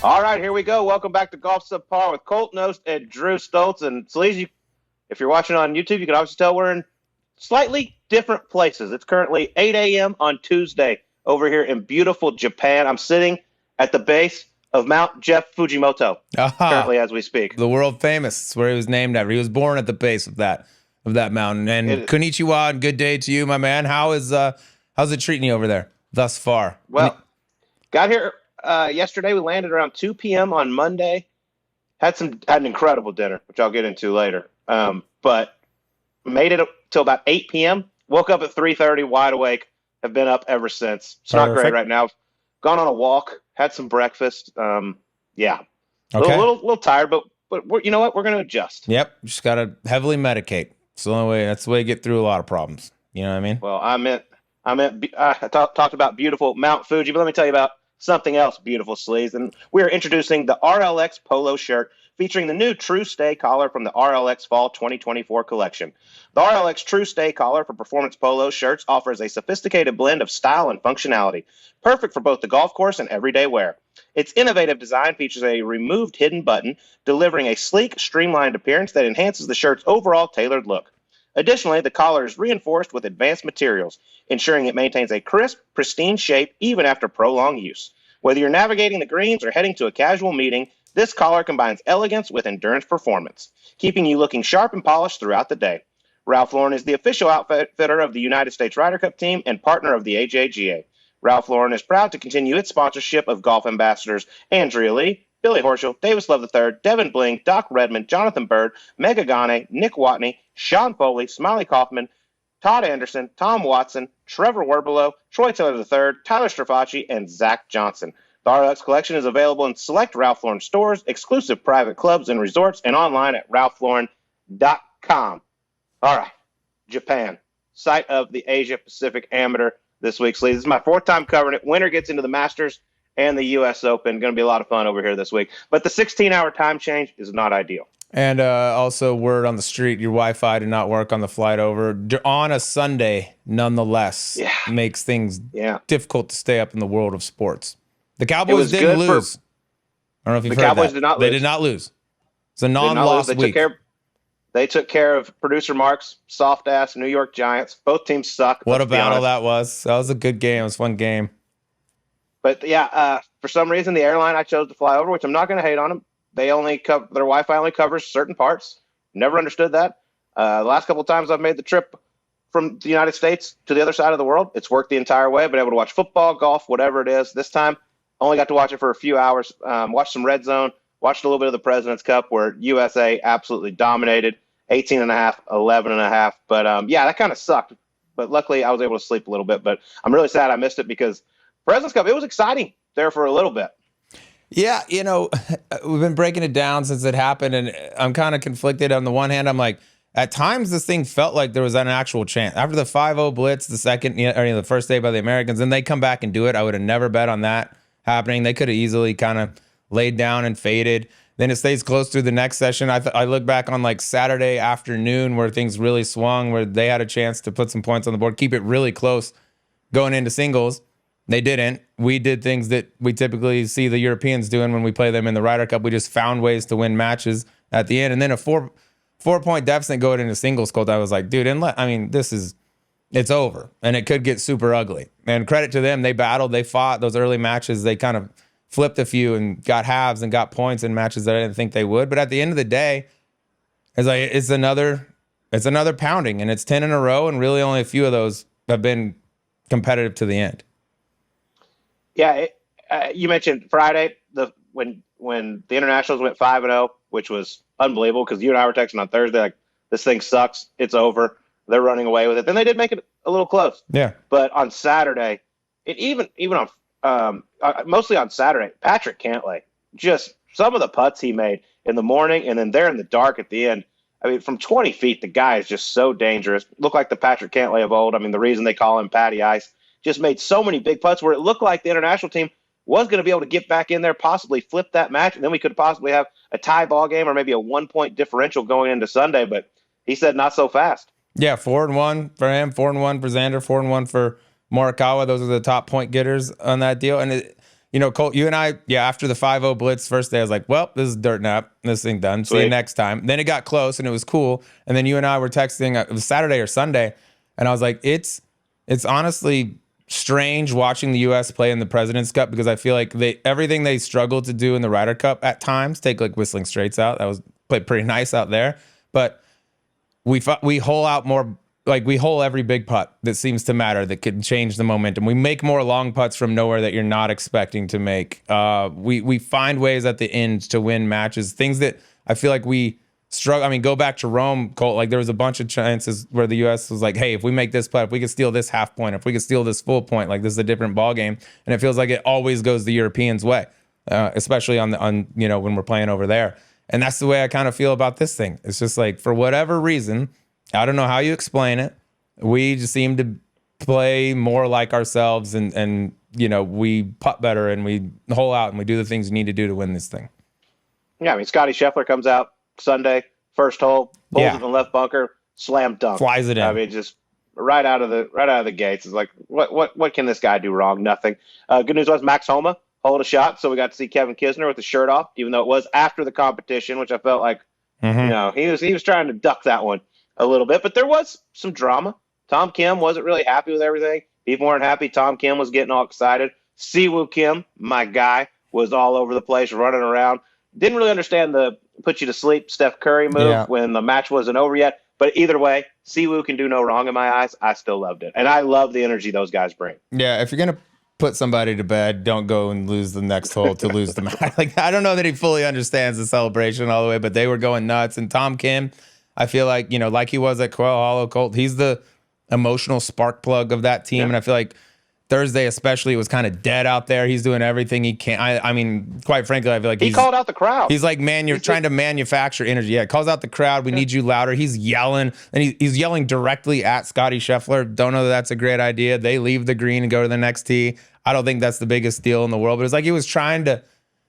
All right, here we go. Welcome back to Golf Subpar with Colt, Knost, and Drew Stoltz. And Sleaze, if you're watching on YouTube, you can obviously tell we're in slightly different places. It's currently 8 a.m. on Tuesday over here in beautiful Japan. I'm sitting at the base of Mount Jeff Fujimoto currently as we speak. The world famous. It's where he was named after. He was born at the base of that mountain. And konnichiwa and good day to you, my man. How's it treating you over there thus far? Well, got here yesterday. We landed around 2 p.m. on Monday. Had an incredible dinner, which I'll get into later. But made it till about 8 p.m. Woke up at 3:30, wide awake. Have been up ever since. It's not great right now. Gone on a walk, had some breakfast. Yeah, okay. A little tired, but you know what? We're going to adjust. Yep, just gotta heavily medicate. It's the only way. That's the way you get through a lot of problems. You know what I mean? Well, I talked about beautiful Mount Fuji, but let me tell you about something else beautiful, Sleaze. And we are introducing the RLX Polo shirt featuring the new True Stay collar from the RLX Fall 2024 collection. The RLX True Stay collar for performance polo shirts offers a sophisticated blend of style and functionality, perfect for both the golf course and everyday wear. Its innovative design features a removed hidden button, delivering a sleek, streamlined appearance that enhances the shirt's overall tailored look. Additionally, the collar is reinforced with advanced materials, ensuring it maintains a crisp, pristine shape even after prolonged use. Whether you're navigating the greens or heading to a casual meeting, this collar combines elegance with endurance performance, keeping you looking sharp and polished throughout the day. Ralph Lauren is the official outfitter of the United States Ryder Cup team and partner of the AJGA. Ralph Lauren is proud to continue its sponsorship of golf ambassadors Andrea Lee, Billy Horschel, Davis Love III, Devin Bling, Doc Redmond, Jonathan Bird, Mega Gane, Nick Watney, Sean Foley, Smiley Kaufman, Todd Anderson, Tom Watson, Trevor Werbelow, Troy Taylor III, Tyler Strafacci, and Zach Johnson. The RLX collection is available in select Ralph Lauren stores, exclusive private clubs and resorts, and online at ralphlauren.com. All right, Japan, site of the Asia Pacific Amateur this week, Sleaze. This is my fourth time covering it. Winner gets into the Masters and the U.S. Open. Going to be a lot of fun over here this week. But the 16-hour time change is not ideal. And also, word on the street, your Wi-Fi did not work on the flight over. On a Sunday, nonetheless, makes things difficult to stay up in the world of sports. The Cowboys didn't lose. I don't know if you've heard Cowboys that. Did not lose. They did not lose. It's a non-loss week. They took care of producer Mark's soft-ass New York Giants. Both teams suck. What a battle that was. That was a good game. It was a fun game. But, for some reason, the airline I chose to fly over, which I'm not going to hate on them, their Wi-Fi only covers certain parts. Never understood that. The last couple of times I've made the trip from the United States to the other side of the world, it's worked the entire way. I've been able to watch football, golf, whatever it is. This time, only got to watch it for a few hours. Watched some Red Zone. Watched a little bit of the President's Cup where USA absolutely dominated, 18.5, 11.5. But, that kind of sucked. But luckily, I was able to sleep a little bit. But I'm really sad I missed it because President's Cup, it was exciting there for a little bit. Yeah, we've been breaking it down since it happened, and I'm kind of conflicted. On the one hand, I'm like, at times this thing felt like there was an actual chance. After the 5-0 blitz, the first day by the Americans, and they come back and do it, I would have never bet on that happening. They could have easily kind of laid down and faded. Then it stays close through the next session. I look back on like Saturday afternoon where things really swung, where they had a chance to put some points on the board, keep it really close going into singles. They didn't. We did things that we typically see the Europeans doing when we play them in the Ryder Cup. We just found ways to win matches at the end. And then a four-point deficit going into singles, Colt. I was like, dude, it's over. And it could get super ugly. And credit to them. They battled. They fought those early matches. They kind of flipped a few and got halves and got points in matches that I didn't think they would. But at the end of the day, it's another pounding. And it's 10 in a row. And really only a few of those have been competitive to the end. Yeah, you mentioned Friday when the internationals went 5-0, which was unbelievable because you and I were texting on Thursday like this thing sucks, it's over, they're running away with it. Then they did make it a little close. Yeah, but on Saturday, mostly on Saturday, Patrick Cantlay, just some of the putts he made in the morning and then there in the dark at the end. I mean, from 20 feet, the guy is just so dangerous. Looked like the Patrick Cantlay of old. I mean, the reason they call him Patty Ice. Just made so many big putts where it looked like the international team was going to be able to get back in there, possibly flip that match, and then we could possibly have a tie ball game or maybe a 1-point differential going into Sunday. But he said not so fast. Yeah, 4-1 for him, 4-1 for Xander, 4-1 for Morikawa. Those are the top point getters on that deal. And Colt, you and I, after the 5-0 blitz first day, I was like, well, this is dirt nap. This thing done. See you next time. Then it got close and it was cool. And then you and I were texting, it was Saturday or Sunday. And I was like, it's honestly strange watching the U.S. play in the President's Cup because I feel like everything they struggled to do in the Ryder Cup at times, take like Whistling Straits out. That was played pretty nice out there. But we hole out more, like we hole every big putt that seems to matter that could change the momentum. We make more long putts from nowhere that you're not expecting to make. We find ways at the end to win matches, things that I feel like we struggle. I mean, go back to Rome, Colt. Like there was a bunch of chances where the U.S. was like, hey, if we make this putt, if we could steal this half point, if we could steal this full point, like this is a different ball game. And it feels like it always goes the Europeans' way, especially on when we're playing over there. And that's the way I kind of feel about this thing. It's just like, for whatever reason, I don't know how you explain it, we just seem to play more like ourselves and we putt better and we hole out and we do the things we need to do to win this thing. Yeah, I mean, Scotty Scheffler comes out Sunday, first hole, pulls it in the left bunker, slam dunk. Flies it in. I mean, just right out of the gates. It's like, what can this guy do wrong? Nothing. Good news was Max Homa hold a shot, so we got to see Kevin Kisner with his shirt off, even though it was after the competition, which I felt like, he was trying to duck that one a little bit. But there was some drama. Tom Kim wasn't really happy with everything. People weren't happy. Tom Kim was getting all excited. Siwoo Kim, my guy, was all over the place, running around. Didn't really understand the put you to sleep Steph Curry move when the match wasn't over yet. But either way, Siwoo can do no wrong in my eyes. I still loved it. And I love the energy those guys bring. Yeah, if you're going to put somebody to bed, don't go and lose the next hole to lose the match. Like, I don't know that he fully understands the celebration all the way, but they were going nuts. And Tom Kim, I feel like, like he was at Quail Hollow, Colt, he's the emotional spark plug of that team. Yeah. And I feel like Thursday especially, it was kind of dead out there. He's doing everything he can. I mean, quite frankly, I feel like he called out the crowd. He's like, man, you're trying to manufacture energy. Yeah, calls out the crowd. We need you louder. He's yelling, and he's yelling directly at Scotty Scheffler. Don't know that that's a great idea. They leave the green and go to the next tee. I don't think that's the biggest deal in the world, but it's like he was trying to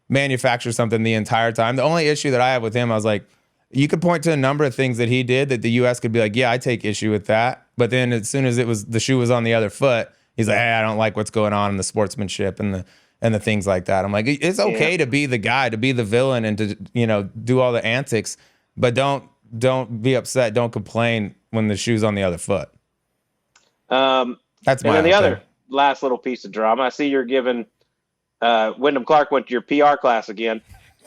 manufacture something the entire time. The only issue that I have with him, I was like, you could point to a number of things that he did that the U.S. could be like, yeah, I take issue with that. But then as soon as the shoe was on the other foot, he's like, hey, I don't like what's going on in the sportsmanship and the things like that. I'm like, it's okay to be the guy, to be the villain, and to do all the antics, but don't be upset, don't complain when the shoe's on the other foot. That's my. And then the other last little piece of drama. I see you're giving Wyndham Clark went to your PR class again.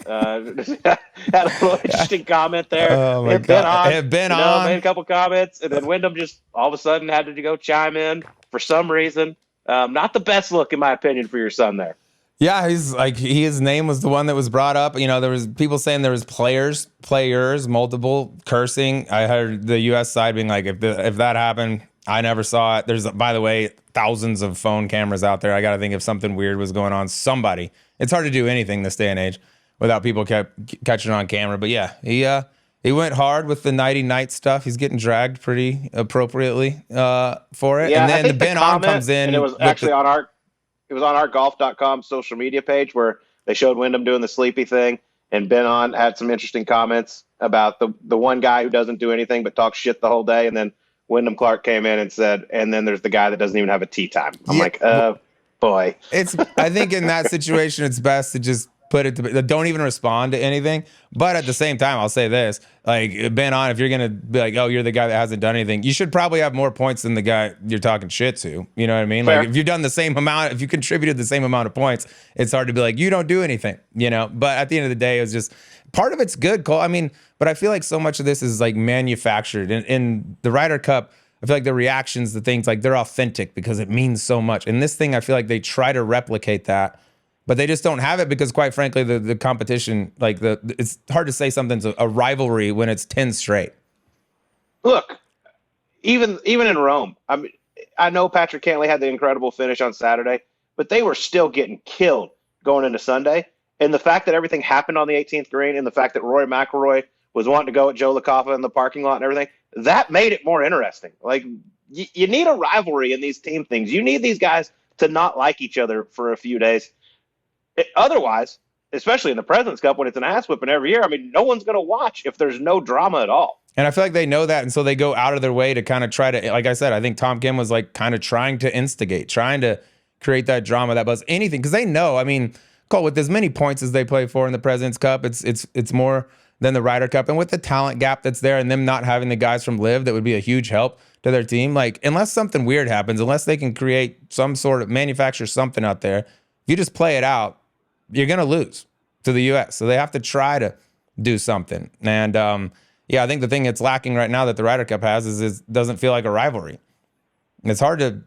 Had a little interesting comment there. Oh my God. It had been on. Made a couple comments, and then Wyndham just all of a sudden had to go chime in for some reason. Not the best look, in my opinion, for your son there. Yeah, he's like, his name was the one that was brought up. There was people saying there was players, multiple cursing. I heard the U.S. side being like, if that happened, I never saw it. There's, by the way, thousands of phone cameras out there. I got to think if something weird was going on. It's hard to do anything this day and age without people catching on camera. But yeah, he went hard with the nighty-night stuff. He's getting dragged pretty appropriately for it. Yeah, and then the Ben On comes in. And it was actually on our golf.com social media page where they showed Wyndham doing the sleepy thing. And Ben On had some interesting comments about the one guy who doesn't do anything but talk shit the whole day. And then Wyndham Clark came in and said, and then there's the guy that doesn't even have a tee time. I'm like, boy. I think in that situation, it's best to just put it to, don't even respond to anything. But at the same time, I'll say this, like, Ben On, if you're going to be like, oh, you're the guy that hasn't done anything, you should probably have more points than the guy you're talking shit to. You know what I mean? Fair. Like, if you've done the same amount, if you contributed the same amount of points, it's hard to be like, you don't do anything, But at the end of the day, it was just, part of it's good, Cole. I mean, but I feel like so much of this is like manufactured. In the Ryder Cup, I feel like the reactions, the things, like, they're authentic because it means so much. And this thing, I feel like they try to replicate that, but they just don't have it because, quite frankly, the competition, like, it's hard to say something's a rivalry when it's 10 straight. Look, even in Rome, I know Patrick Cantlay had the incredible finish on Saturday, but they were still getting killed going into Sunday. And the fact that everything happened on the 18th green, and the fact that Rory McIlroy was wanting to go at Joe LaCaffa in the parking lot and everything, that made it more interesting. Like, you need a rivalry in these team things. You need these guys to not like each other for a few days. Otherwise, especially in the President's Cup when it's an ass whipping every year, no one's going to watch if there's no drama at all. And I feel like they know that, and so they go out of their way to kind of try to, like I said, I think Tom Kim was like kind of trying to instigate, trying to create that drama, that buzz, anything, because they know. I mean, Colt, with as many points as they play for in the President's Cup, it's more than the Ryder Cup, and with the talent gap that's there, and them not having the guys from Live, that would be a huge help to their team. Like, unless something weird happens, unless they can create some sort of manufacture something out there, if you just play it out, you're gonna lose to the U.S. So they have to try to do something. And I think the thing that's lacking right now that the Ryder Cup has is it doesn't feel like a rivalry. It's hard to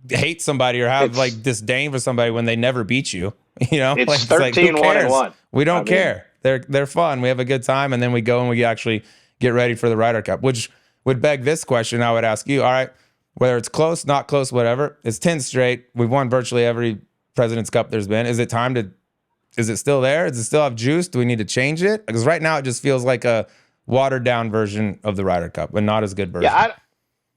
hate somebody or have like disdain for somebody when they never beat you. You know, it's like, 13-1-1. We don't care. They're fun. We have a good time, and then we go and we actually get ready for the Ryder Cup, which would beg this question. I would ask you, all right, whether it's close, not close, whatever, it's 10 straight. We've won virtually every President's Cup there's been. Is it still there? Does it still have juice? Do we need to change it? Because right now it just feels like a watered down version of the Ryder Cup, but not as good version. Yeah,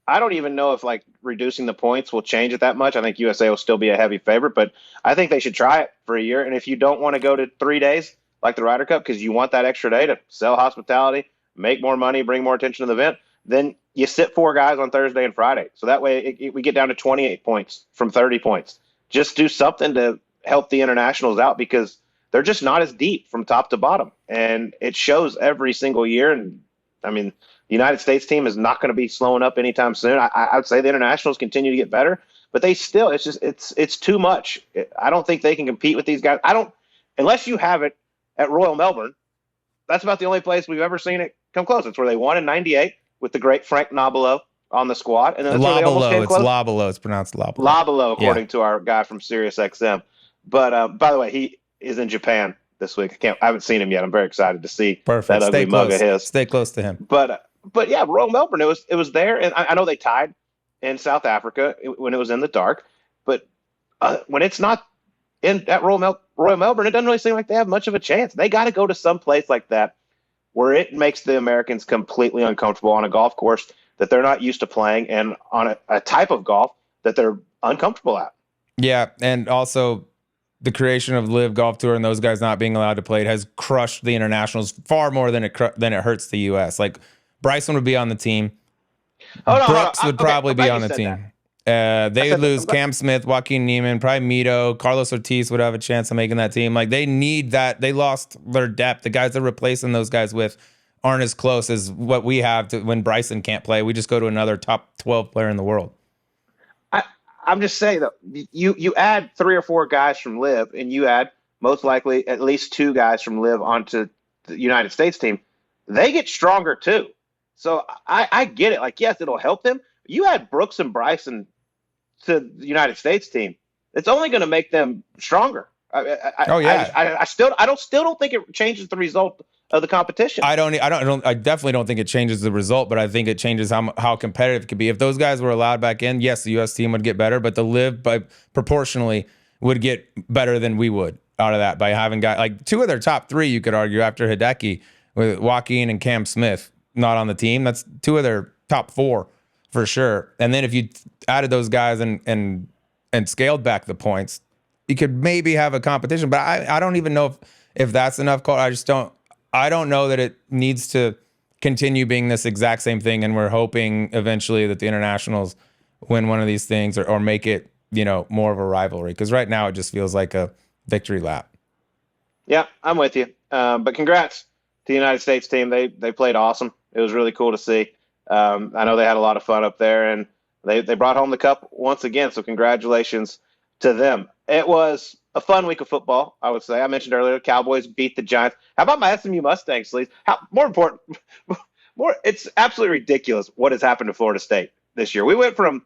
I don't even know if like reducing the points will change it that much. I think USA will still be a heavy favorite, but I think they should try it for a year. And if you don't want to go to 3 days like the Ryder Cup because you want that extra day to sell hospitality, make more money, bring more attention to the event, then you sit 4 guys on Thursday and Friday. So that way we get down to 28 points from 30 points. Just do something to help the internationals out because they're just not as deep from top to bottom. And it shows every single year. And I mean, the United States team is not going to be slowing up anytime soon. I would say the internationals continue to get better, but they still, it's too much. I don't think they can compete with these guys. Unless you have it at Royal Melbourne. That's about the only place we've ever seen it come close. It's where they won in '98 with the great Frank Nobilo on the squad. And then that's where they almost came close. It's Lobelo. It's pronounced Lobelo. Lobelo, according to our guy from SiriusXM. But by the way, he is in Japan this week. I haven't seen him yet. I'm very excited to see that ugly mug of his. Stay close to him. But yeah, Royal Melbourne, it was there, and I know they tied in South Africa when it was in the dark, but when it's not at Royal Melbourne, it doesn't really seem like they have much of a chance. They got to go to some place like that where it makes the Americans completely uncomfortable on a golf course that they're not used to playing and on a type of golf that they're uncomfortable at. Yeah, and also the creation of Live Golf Tour and those guys not being allowed to play it has crushed the internationals far more than it hurts the U.S. Like, Bryson would be on the team. Brooks would probably be on the team. They would lose Cam Smith, Joaquin Niemann, probably Mito, Carlos Ortiz would have a chance of making that team. Like, they need that. They lost their depth. The guys they're replacing those guys with aren't as close as what we have to when Bryson can't play. We just go to another top 12 player in the world. I'm just saying, though, you add 3 or 4 guys from Live, and you add most likely at least 2 guys from Live onto the United States team. They get stronger, too. So I get it. Like, yes, it'll help them. You add Brooks and Bryson to the United States team. It's only going to make them stronger. I still don't think it changes the result of the competition. I definitely don't think it changes the result, but I think it changes how competitive it could be. If those guys were allowed back in, yes, the U.S. team would get better, but the Live by proportionally would get better than we would out of that by having guys like 2 of their top 3. You could argue after Hideki with Joaquin and Cam Smith not on the team. That's 2 of their top 4 for sure. And then if you added those guys and scaled back the points, you could maybe have a competition. But I don't even know if that's enough. I don't know that it needs to continue being this exact same thing. And we're hoping eventually that the internationals win one of these things or make it, more of a rivalry. Because right now it just feels like a victory lap. Yeah, I'm with you. But congrats to the United States team. They played awesome. It was really cool to see. I know they had a lot of fun up there, and they brought home the cup once again. So congratulations to them. It was a fun week of football, I would say. I mentioned earlier, the Cowboys beat the Giants. How about my SMU Mustangs, Sleaze? It's absolutely ridiculous what has happened to Florida State this year. We went from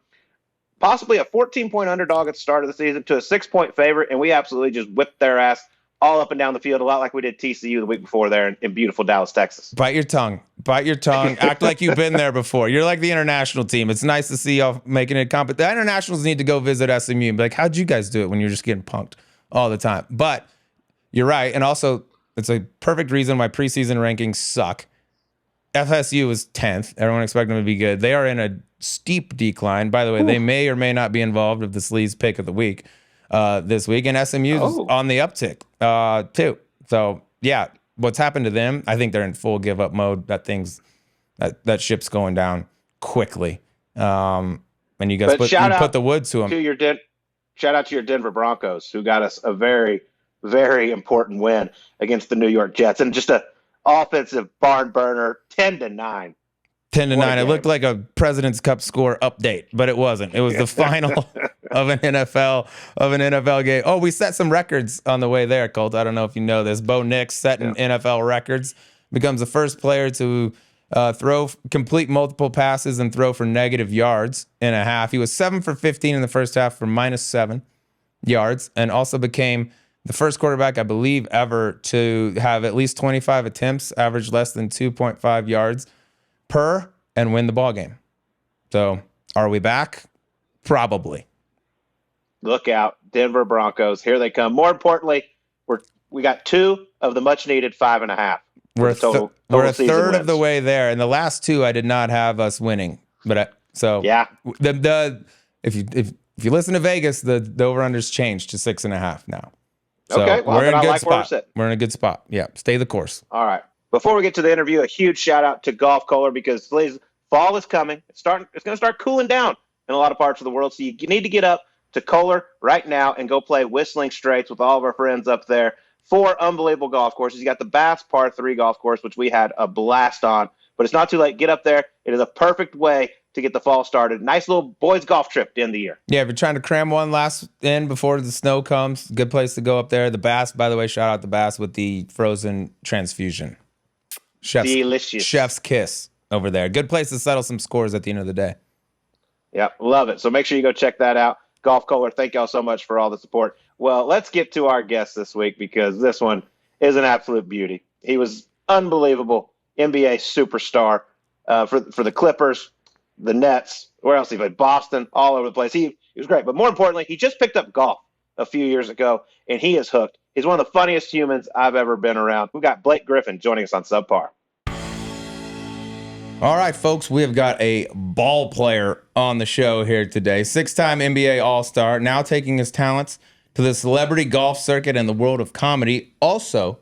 possibly a 14-point underdog at the start of the season to a 6-point favorite, and we absolutely just whipped their ass all up and down the field, a lot like we did TCU the week before there in beautiful Dallas, Texas. Bite your tongue. Act like you've been there before. You're like the international team. It's nice to see y'all making it competitive. The internationals need to go visit SMU and be like, how'd you guys do it when you're just getting punked all the time? But you're right. And also, it's a perfect reason why preseason rankings suck. FSU is 10th. Everyone expected them to be good. They are in a steep decline. By the way, they may or may not be involved with the Sleaze pick of the week. This week, and SMU's on the uptick too. So yeah, what's happened to them? I think they're in full give up mode. That ship's going down quickly. And you guys put the wood to them. shout out to your Denver Broncos, who got us a very, very important win against the New York Jets, and just a offensive barn burner, 10-9. 10-9. It looked like a President's Cup score update, but it wasn't. It was the final of an NFL game. Oh, we set some records on the way there, Colt. I don't know if you know this. Bo Nix setting NFL records, becomes the first player to complete multiple passes and throw for negative yards in a half. He was 7 for 15 in the first half for -7 yards, and also became the first quarterback, I believe, ever to have at least 25 attempts, average less than 2.5 yards per, and win the ball game. So are we back? Probably. Look out, Denver Broncos. Here they come. More importantly, we got 2 of the much needed 5.5. We're a third wins of the way there, and the last 2 I did not have us winning. But yeah, if you listen to Vegas, the over-under's changed to 6.5 now. So okay, well, we're in a good spot. We're in a good spot. Yeah, stay the course. All right. Before we get to the interview, a huge shout out to Golf Kohler, because fall is coming. It's going to start cooling down in a lot of parts of the world. So you need to get up to Kohler right now and go play Whistling Straits with all of our friends up there. 4 unbelievable golf courses. You got the Bass Par 3 golf course, which we had a blast on. But it's not too late. Get up there. It is a perfect way to get the fall started. Nice little boys golf trip to end the year. Yeah, if you're trying to cram one last in before the snow comes, good place to go up there. The Bass, by the way, shout out the Bass with the frozen transfusion. Delicious. Chef's kiss over there. Good place to settle some scores at the end of the day. Yeah, love it. So make sure you go check that out. Golf Kohler, thank y'all so much for all the support. Well, let's get to our guest this week, because this one is an absolute beauty. He was unbelievable NBA superstar for the Clippers, the Nets, where else he played? Boston, all over the place. He was great. But more importantly, he just picked up golf a few years ago, and he is hooked. He's one of the funniest humans I've ever been around. We've got Blake Griffin joining us on Subpar. All right, folks, we have got a ball player on the show here today. 6-time NBA All-Star, now taking his talents to the celebrity golf circuit and the world of comedy. Also,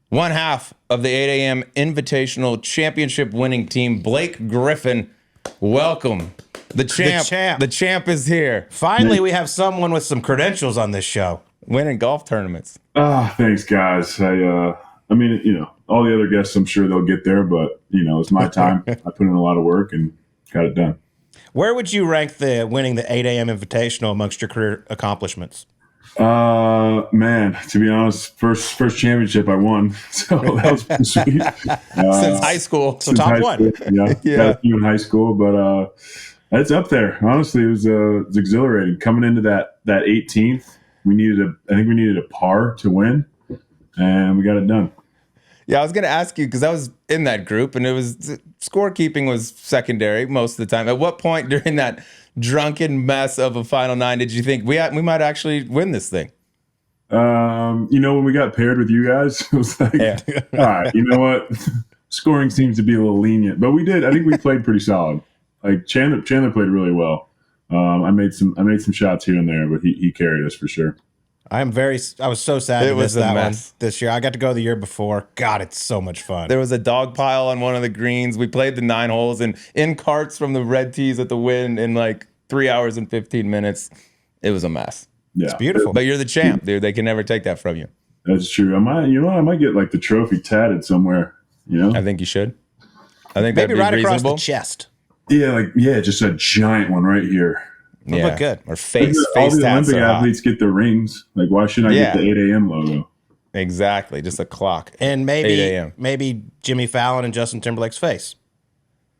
one half of the 8 a.m. Invitational Championship winning team, Blake Griffin. Welcome. The champ is here. Finally, we have someone with some credentials on this show. Winning golf tournaments. Thanks, guys. I mean, all the other guests, I'm sure they'll get there, but, it's my time. I put in a lot of work and got it done. Where would you rank the winning the 8 a.m. Invitational amongst your career accomplishments? Man, to be honest, first championship I won, so that was pretty sweet. Since high school. So top one. Yeah. Got a few in high school, but it's up there. Honestly, it was exhilarating. Coming into that 18th, I think we needed a par to win, and we got it done. Yeah, I was going to ask you, because I was in that group, and scorekeeping was secondary most of the time. At what point during that drunken mess of a Final 9 did you think we might actually win this thing? When we got paired with you guys, it was like, all right, you know what? Scoring seems to be a little lenient, but we did. I think we played pretty solid. Like Chandler played really well. I made some shots here and there, but he carried us for sure. I was so sad It to was miss a that mess. one this year. I got to go the year before. God, it's so much fun. There was a dog pile on one of the greens. We played the 9 holes and in carts from the red tees at the Wynn in like 3 hours and 15 minutes. It was a mess. Yeah, it's beautiful. But you're the champ, dude. They can never take that from you. That's true. I might get like the trophy tatted somewhere. I think you should. I think maybe that'd be right reasonable. across the chest. Yeah, just a giant one right here. Would look good. Or face all the tats Olympic are hot. athletes get the rings. Like, why shouldn't I get the 8 a.m. logo? Exactly, just a clock. And 8 a.m. maybe Jimmy Fallon and Justin Timberlake's face,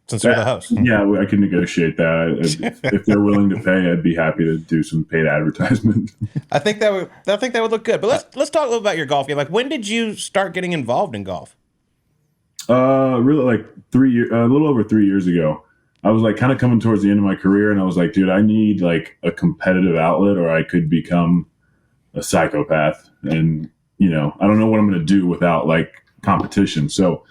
since they're the hosts. Yeah, I can negotiate that. If they're willing to pay, I'd be happy to do some paid advertisement. I think that would look good. But let's talk a little about your golf game. Like, when did you start getting involved in golf? Really, like a little over 3 years ago. I was like kind of coming towards the end of my career, and I was like, dude, I need like a competitive outlet, or I could become a psychopath. And I don't know what I'm going to do without like competition. So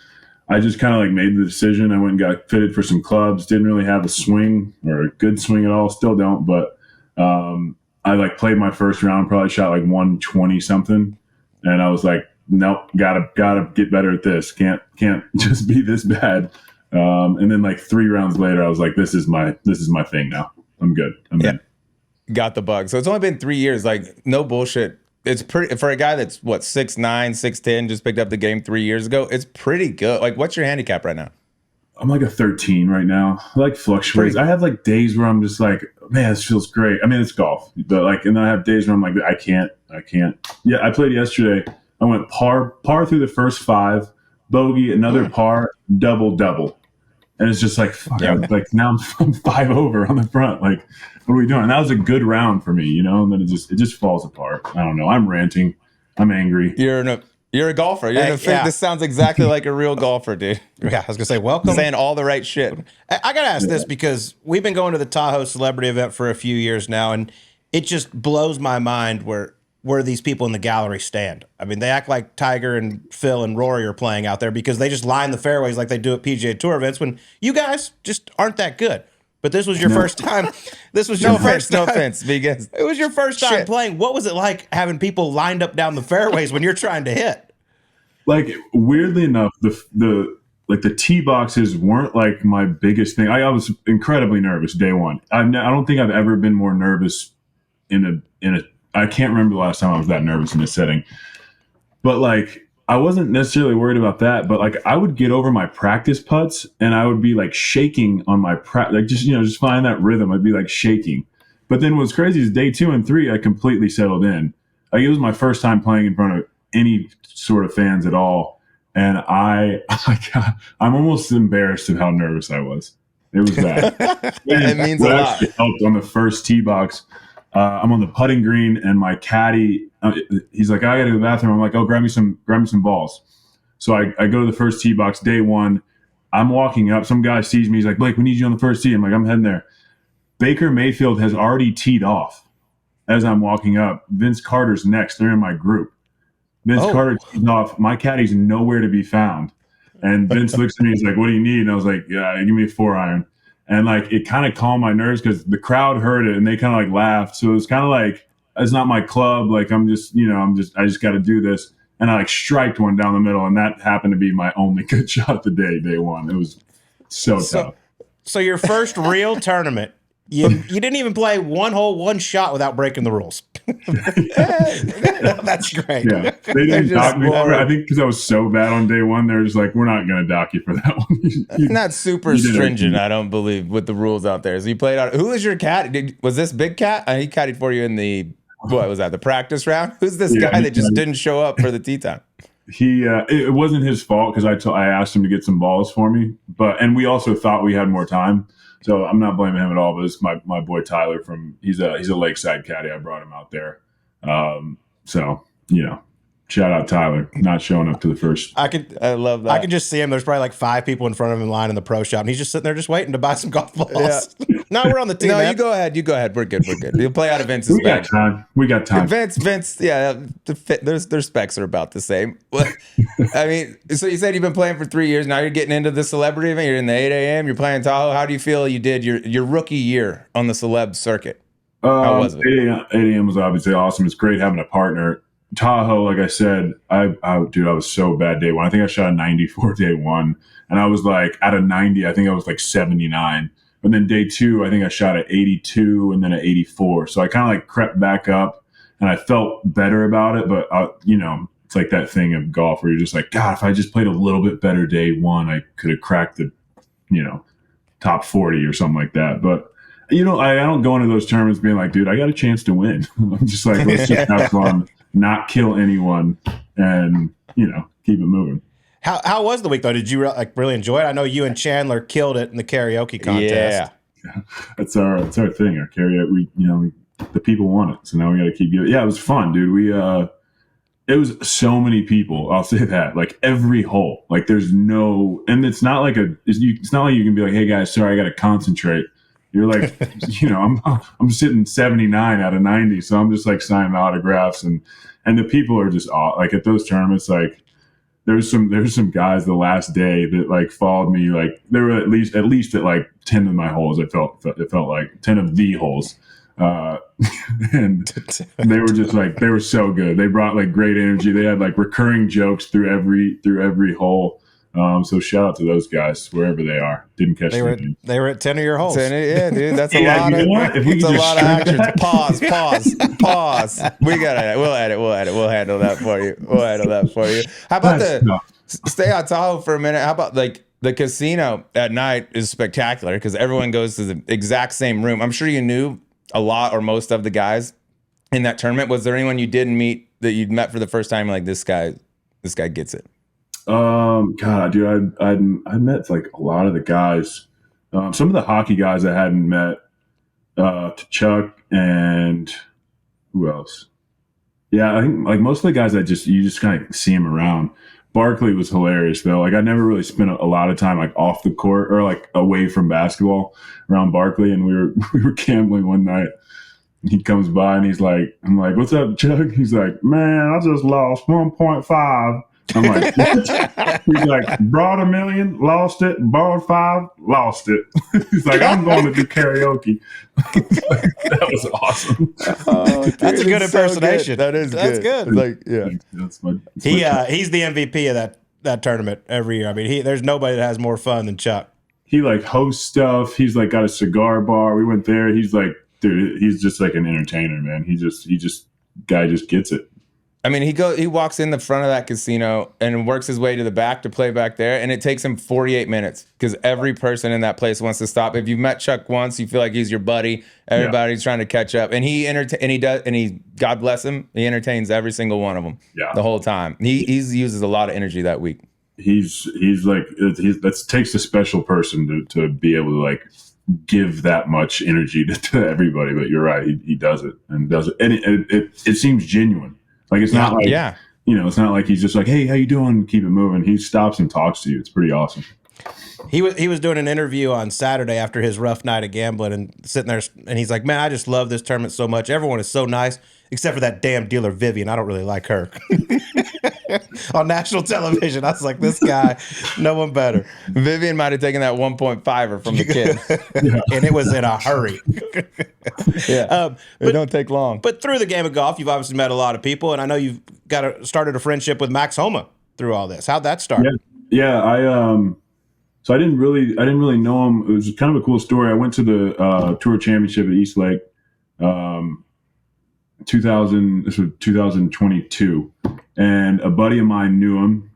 I just kind of like made the decision. I went and got fitted for some clubs. Didn't really have a swing or a good swing at all. Still don't. But I like played my first round, probably shot like 120 something, and I was like, nope, gotta get better at this. Can't just be this bad. And then like 3 rounds later, I was like, this is my thing now. I'm good. I'm in. got the bug. So it's only been 3 years. Like, no bullshit. It's pretty for a guy that's what 6'9", 6'10", just picked up the game 3 years ago. It's pretty good. Like, what's your handicap right now? I'm like a 13 right now. I like fluctuates. I have like days where I'm just like, man, this feels great. I mean, it's golf, but like, and then I have days where I'm like, I can't. Yeah, I played yesterday. I went par through the first 5, bogey, another par, double. And it's just like, fuck, like now I'm 5 over on the front. Like, what are we doing? And that was a good round for me, you know. And then it just falls apart. I don't know. I'm ranting. I'm angry. You're a golfer. This sounds exactly like a real golfer, dude. Yeah, I was gonna say welcome. Saying all the right shit. I gotta ask this because we've been going to the Tahoe celebrity event for a few years now, and it just blows my mind where these people in the gallery stand. I mean, they act like Tiger and Phil and Rory are playing out there because they just line the fairways like they do at PGA Tour events when you guys just aren't that good. But this was your first time. This was your first time. No offense, because it was your first time playing. What was it like having people lined up down the fairways when you're trying to hit? Like, weirdly enough, the tee boxes weren't like my biggest thing. I was incredibly nervous day one. I don't think I've ever been more nervous in a. I can't remember the last time I was that nervous in a setting. But like, I wasn't necessarily worried about that. But like, I would get over my practice putts and I would be like shaking on my like just find that rhythm. I'd be like shaking. But then what's crazy is day 2 and 3, I completely settled in. Like, it was my first time playing in front of any sort of fans at all. And I'm almost embarrassed of how nervous I was. It was bad. It means a lot. Helped on the first tee box. I'm on the putting green, and my caddy, he's like, I got to go to the bathroom. I'm like, oh, grab me some balls. So I go to the first tee box, day 1. I'm walking up. Some guy sees me. He's like, Blake, we need you on the first tee. I'm like, I'm heading there. Baker Mayfield has already teed off as I'm walking up. Vince Carter's next. They're in my group. Vince Carter tees off. My caddy's nowhere to be found. And Vince looks at me. He's like, what do you need? And I was like, yeah, give me a 4-iron. And like, it kind of calmed my nerves because the crowd heard it and they kind of like laughed. So it was kind of like, it's not my club. Like, I just got to do this. And I like striped one down the middle, and that happened to be my only good shot of the day 1. It was so tough. So your first real tournament, you didn't even play one hole, one shot without breaking the rules. That's great. Yeah, they didn't dock me for it. I think because I was so bad on day 1, they're just like, we're not going to dock you for that one. Not super stringent, I don't believe, with the rules out there. So you played out. Who was your caddy? Was this Big Cat? He caddied for you in the, what was that, the practice round? Who's this guy that just didn't show up for the tee time? It wasn't his fault because I asked him to get some balls for me, and we also thought we had more time. So I'm not blaming him at all, but it's my boy Tyler he's a Lakeside caddy. I brought him out there. So, shout out Tyler, not showing up to the first. I love that. I can just see him. There's probably like 5 people in front of him in line in the pro shop, and he's just sitting there just waiting to buy some golf balls. Yeah. No, we're on the team. No, man. you go ahead. We're good. You'll play out of Vince's bag. We got time. Vince, yeah, their specs are about the same. I mean, so you said you've been playing for 3 years. Now you're getting into the celebrity event. You're in the 8 a.m. You're playing Tahoe. How do you feel you did your rookie year on the celeb circuit? How was it? 8 a.m. was obviously awesome. It's great having a partner. Tahoe, like I said, I was so bad day 1. I think I shot a 94 day 1, and I was like, out of 90, I think I was like 79. And then day 2, I think I shot at 82 and then at 84. So I kind of like crept back up, and I felt better about it. But it's like that thing of golf where you're just like, God, if I just played a little bit better day 1, I could have cracked the, top 40 or something like that. But I don't go into those tournaments being like, dude, I got a chance to win. I'm just like, let's just have fun, not kill anyone, and keep it moving. How was the week though? Did you really enjoy it? I know you and Chandler killed it in the karaoke contest. Yeah, that's our thing. Our karaoke, the people want it, so now we got to keep giving. Yeah, it was fun, dude. It was so many people. I'll say that. Like every hole, like there's no, and it's not like it's not like you can be like, hey guys, sorry, I got to concentrate. You're like, I'm sitting 79 out of 90, so I'm just like signing autographs, and the people are just like at those tournaments, like. There's some guys the last day that like followed me. Like there were at least at like 10 of my holes. It felt like 10 of the holes, and they were just like, they were so good. They brought like great energy. They had like recurring jokes through every hole. So shout out to those guys wherever they are. Didn't catch They were at 10 of your holes. Yeah, dude, that's a Yeah, lot you know what? If we it's a could just lot of shrink actions. that. Pause. We'll edit. We'll handle that for you. How about stay on Tahoe for a minute? How about like the casino at night is spectacular because everyone goes to the exact same room. I'm sure you knew a lot or most of the guys in that tournament. Was there anyone you didn't meet that you'd met for the first time? Like this guy gets it. God, dude, I met like a lot of the guys. Some of the hockey guys I hadn't met. Chuck and who else? Yeah, I think like most of the guys you just kind of see him around. Barkley was hilarious though. Like I never really spent a lot of time like off the court or like away from basketball around Barkley, and we were gambling one night. He comes by and he's like, I'm like, what's up, Chuck? He's like, man, I just lost 1.5. I'm like, what? He's like, brought $1 million, lost it, borrowed 5, lost it. He's like, I'm going to do karaoke. That was awesome. Oh, dude, that's a good impersonation. That is that's good. Like, yeah, that's my he's the MVP of that tournament every year. I mean, there's nobody that has more fun than Chuck. He like hosts stuff. He's like got a cigar bar. We went there. He's like, dude, he's just like an entertainer, man. He just guy just gets it. I mean, he walks in the front of that casino and works his way to the back to play back there, and it takes him 48 minutes because every person in that place wants to stop. If you've met Chuck once, you feel like he's your buddy. Everybody's trying to catch up, and he God bless him, he entertains every single one of them the whole time. He uses a lot of energy that week. He's like that takes a special person to be able to like give that much energy to everybody. But you're right, he does it, and it seems genuine. Like it's not like it's not like he's just like, hey, how you doing? Keep it moving. He stops and talks to you. It's pretty awesome. He was doing an interview on Saturday after his rough night of gambling and sitting there, and he's like, man, I just love this tournament so much. Everyone is so nice, except for that damn dealer Vivian. I don't really like her. On national television, I was like, this guy, no one better. Vivian might have taken that 1.5er from the kid. And it was in a hurry. It don't take long. But through the game of golf, you've obviously met a lot of people, and I know you've started a friendship with Max Homa through all this. How'd that start? So I didn't really know him. It was kind of a cool story. I went to the Tour Championship at East Lake, 2022, and a buddy of mine knew him.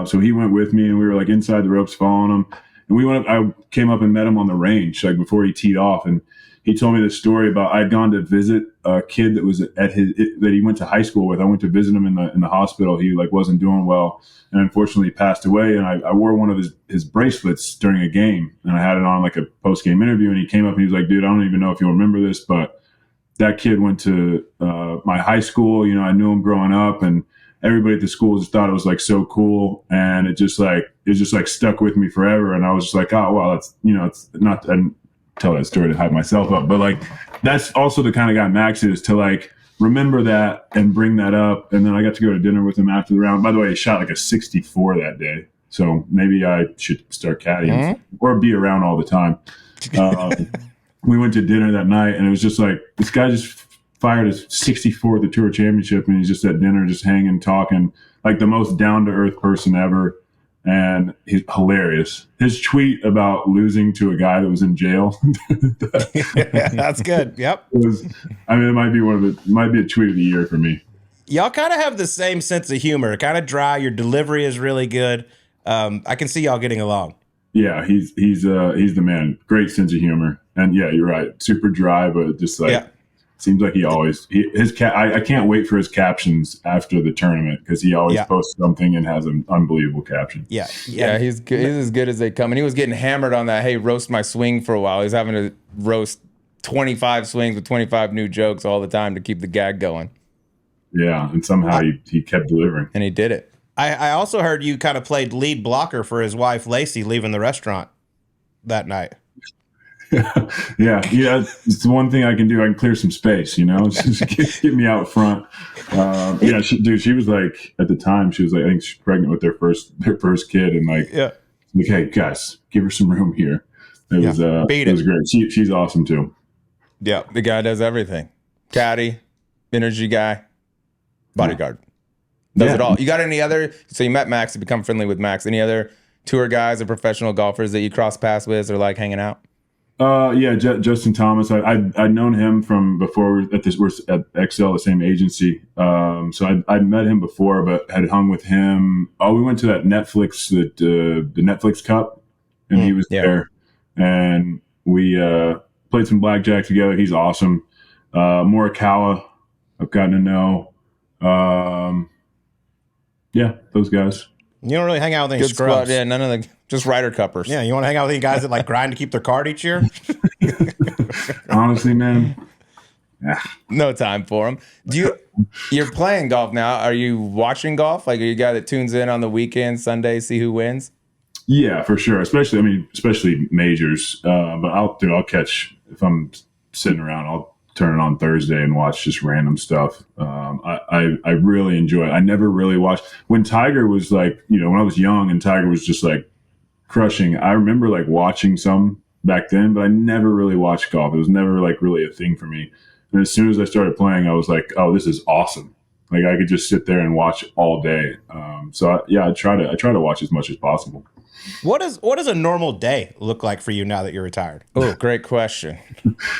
So he went with me, and we were like inside the ropes following him. And we went up. I came up and met him on the range, like before he teed off, and he told me this story about I'd gone to visit a kid that was that he went to high school with. I went to visit him in the hospital. He like wasn't doing well, and unfortunately passed away. And I wore one of his bracelets during a game, and I had it on like a post game interview. And he came up and he was like, "Dude, I don't even know if you'll remember this, but that kid went to my high school. You know, I knew him growing up, and everybody at the school just thought it was like so cool, and it just stuck with me forever." And I was just like, "Oh well, it's it's not." And tell that story to hype myself up, but like that's also the kind of guy Max is, to like remember that and bring that up. And then I got to go to dinner with him after the round. By the way, he shot like a 64 that day, so maybe I should start caddying or be around all the time. We went to dinner that night, and it was just like this guy just fired his 64 at the Tour Championship, and he's just at dinner, just hanging, talking, like the most down to earth person ever. And he's hilarious. His tweet about losing to a guy that was in jail. That's good. Yep. It might be a tweet of the year for me. Y'all kind of have the same sense of humor, kind of dry. Your delivery is really good. I can see y'all getting along. Yeah, he's the man. Great sense of humor. And yeah, you're right. Super dry, but just like seems like I can't wait for his captions after the tournament, because he always posts something and has an unbelievable caption. Yeah, he's good. He's as good as they come. And he was getting hammered on that, hey, roast my swing for a while. He's having to roast 25 swings with 25 new jokes all the time to keep the gag going. Yeah, and somehow he kept delivering. And he did it. I also heard you kind of played lead blocker for his wife, Lacey, leaving the restaurant that night. Yeah. It's the one thing I can do. I can clear some space, just get me out front. She was like, at the time, she was like, I think she's pregnant with their first kid, and like, hey guys, give her some room here. It was great. She's awesome too. Yeah, the guy does everything. Caddy, energy guy, bodyguard. Does it all. You got any other? So you met Max, you become friendly with Max. Any other tour guys or professional golfers that you cross paths with or like hanging out? Yeah, Justin Thomas. I'd known him from before we're at XL, the same agency. So I'd met him before, but had hung with him. Oh, we went to that Netflix, the Netflix Cup, and he was there, and we played some blackjack together. He's awesome. Morikawa, I've gotten to know. Yeah, those guys. You don't really hang out with any Good scrubs. squad. Yeah, none of the just Ryder Cuppers. Yeah, you want to hang out with any guys that like grind to keep their card each year? Honestly, man. No time for them. You're playing golf now. Are you watching golf? Like, are you a guy that tunes in on the weekend, Sunday, see who wins? Yeah, for sure. Especially majors. But I'll catch, if I'm sitting around, I'll turn it on Thursday and watch just random stuff. I really enjoy it. I never really watched when Tiger was like, when I was young and Tiger was just like crushing. I remember like watching some back then, but I never really watched golf. It was never like really a thing for me. And as soon as I started playing, I was like, oh, this is awesome. Like I could just sit there and watch all day. I try to watch as much as possible. What does a normal day look like for you now that you're retired? Oh, great question.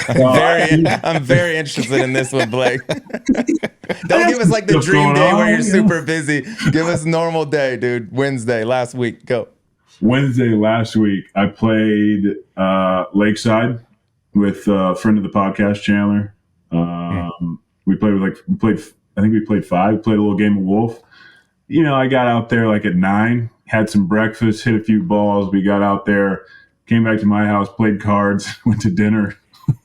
I'm very interested in this one, Blake. Don't give us like the dream day where you're super busy. Give us normal day, dude. Wednesday, last week. Go. Wednesday last week, I played Lakeside with a friend of the podcast, Chandler. We played 5. We played a little game of Wolf. I got out there like at 9, had some breakfast, hit a few balls. We got out there, came back to my house, played cards, went to dinner.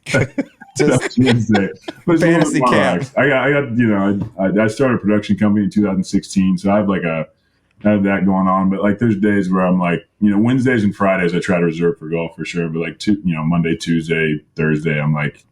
Just Wednesday. Fantasy camp. I started a production company in 2016, so I have that going on. But like, there's days where I'm like, Wednesdays and Fridays I try to reserve for golf for sure. But like, Monday, Tuesday, Thursday, I'm like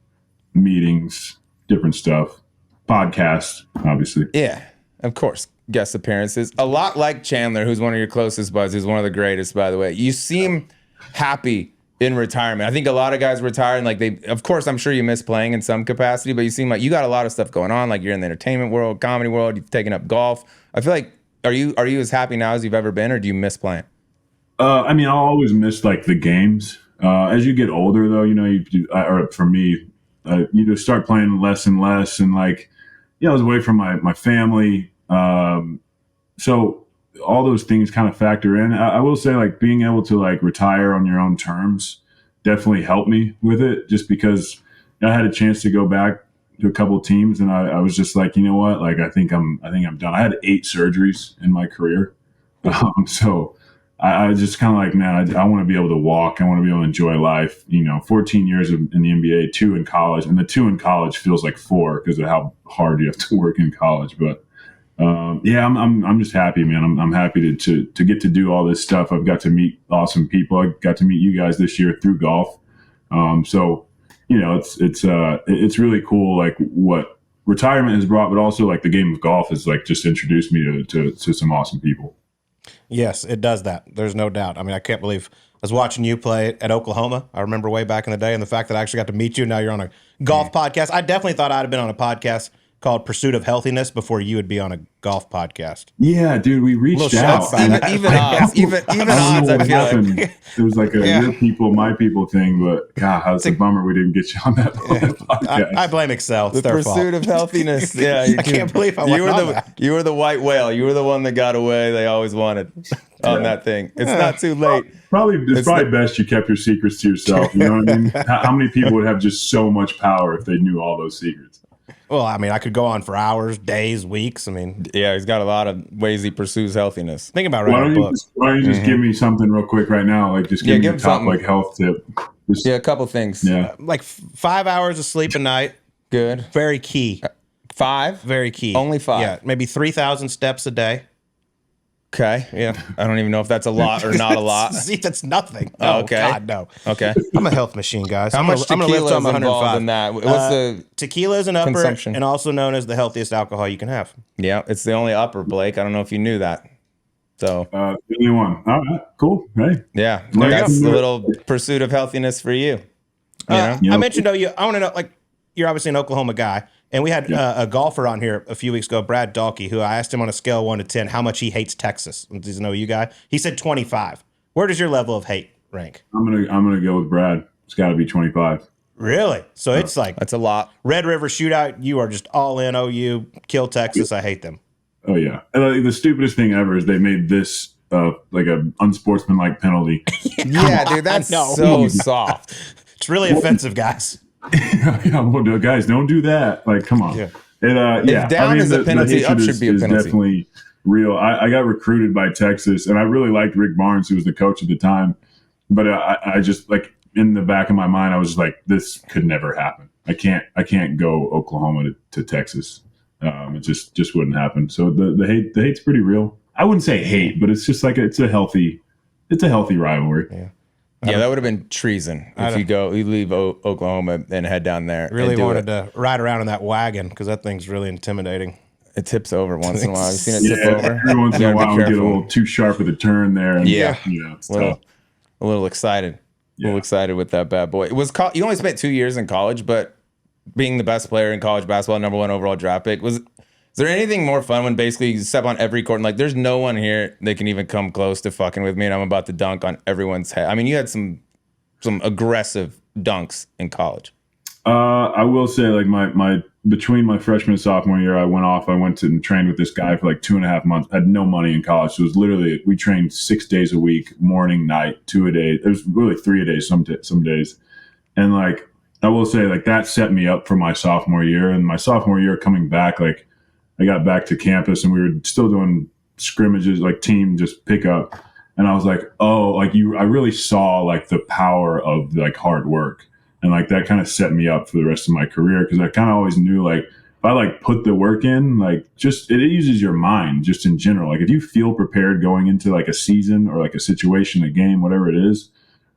meetings, different stuff, podcasts, obviously. Yeah, of course. Guest appearances. A lot like Chandler, who's one of your closest buds, who's one of the greatest, by the way. You seem happy in retirement. I think a lot of guys retire and like of course, I'm sure you miss playing in some capacity, but you seem like you got a lot of stuff going on. Like you're in the entertainment world, comedy world, you've taken up golf. I feel like, are you as happy now as you've ever been, or do you miss playing? I'll always miss like the games. As you get older though, or for me, you just start playing less and less. And like, I was away from my family. So all those things kind of factor in. I will say like being able to like retire on your own terms definitely helped me with it, just because I had a chance to go back to a couple of teams and I was just like, you know what? Like, I think I'm done. I had 8 surgeries in my career. So I was just kind of like, man, I want to be able to walk. I want to be able to enjoy life. 14 years in the NBA, 2 in college, and the 2 in college feels like 4 because of how hard you have to work in college. But I'm just happy, man. I'm happy to get to do all this stuff. I've got to meet awesome people. I got to meet you guys this year through golf. It's really cool, like what retirement has brought, but also like the game of golf has like just introduced me to some awesome people. Yes, it does that. There's no doubt. I mean, I can't believe I was watching you play at Oklahoma. I remember way back in the day, and the fact that I actually got to meet you. Now you're on a golf podcast. I definitely thought I'd have been on a podcast called Pursuit of Healthiness before you would be on a golf podcast. Yeah, dude, we reached out. Even odds, I feel like. It was like a your people, my people thing, but God, it's a bummer we didn't get you on that podcast. I blame Excel. It's the their fault. Pursuit of Healthiness. Yeah, I can't believe I wasn't on that. You were the white whale. You were the one that got away. They always wanted on that thing. It's not too late. It's probably best you kept your secrets to yourself. You know what I mean? How many people would have just so much power if they knew all those secrets? Well, I mean, I could go on for hours, days, weeks. I mean, yeah, he's got a lot of ways he pursues healthiness. Think about writing a book. Why don't you just give me something real quick right now? Like, just give me a top like health tip. A couple things. Yeah, like 5 hours of sleep a night. Good. Very key. 5? Very key. Only 5. Yeah, maybe 3,000 steps a day. Okay. Yeah. I don't even know if that's a lot or not a lot. See, that's nothing. No, okay. God, no. Okay. I'm a health machine, guys. How much tequila is involved in that? What's the tequila is an upper consumption? And also known as the healthiest alcohol you can have. Yeah, it's the only upper, Blake. I don't know if you knew that. So the only one. All right, cool. Hey. Yeah, that's a little pursuit of healthiness for you. I mentioned, I want to know, like, you're obviously an Oklahoma guy. And we had a golfer on here a few weeks ago, Brad Dalkey, who I asked him on a scale of 1 to 10 how much he hates Texas. Does he know you guy? He said 25. Where does your level of hate rank? I'm gonna go with Brad. It's got to be 25. Really? So it's like That's a lot. Red River Shootout. You are just all in OU. Kill Texas. I hate them. Oh yeah. And the stupidest thing ever is they made this like an unsportsmanlike penalty. Yeah, dude, that's so soft. It's really offensive, guys. Yeah, well, guys, don't do that. Like, come on. Yeah. If down is a penalty, up should be a penalty. Definitely real. I got recruited by Texas, and I really liked Rick Barnes, who was the coach at the time. But I just, like, in the back of my mind, I was just like, this could never happen. I can't go Oklahoma to Texas. It just wouldn't happen. So the hate's pretty real. I wouldn't say hate, but it's just like it's a healthy rivalry. Yeah. Yeah, that would have been treason if you leave Oklahoma and head down there. Really wanted to ride around in that wagon because that thing's really intimidating. It tips over once in a while. Have you seen it tip over? Every once in a while, we get a little too sharp of the turn there. And, it's tough. A little excited. A little excited with that bad boy. You only spent 2 years in college, but being the best player in college basketball, number 1 overall draft pick, is there anything more fun when basically you step on every court and like there's no one here that can even come close to fucking with me and I'm about to dunk on everyone's head? I mean, you had some aggressive dunks in college. I will say, like, my between my freshman and sophomore year, I went to and trained with this guy for like 2.5 months. I had no money in college. So it was literally, we trained 6 days a week, morning, night, 2 a day. There's really 3 a day some days. And like, I will say, like, that set me up for my sophomore year. And my sophomore year coming back, like, I got back to campus and we were still doing scrimmages, like team just pickup. And I was like, oh, like I really saw like the power of like hard work. And like that kind of set me up for the rest of my career. Cause I kind of always knew like if I like put the work in, like just it uses your mind just in general. Like if you feel prepared going into like a season or like a situation, a game, whatever it is,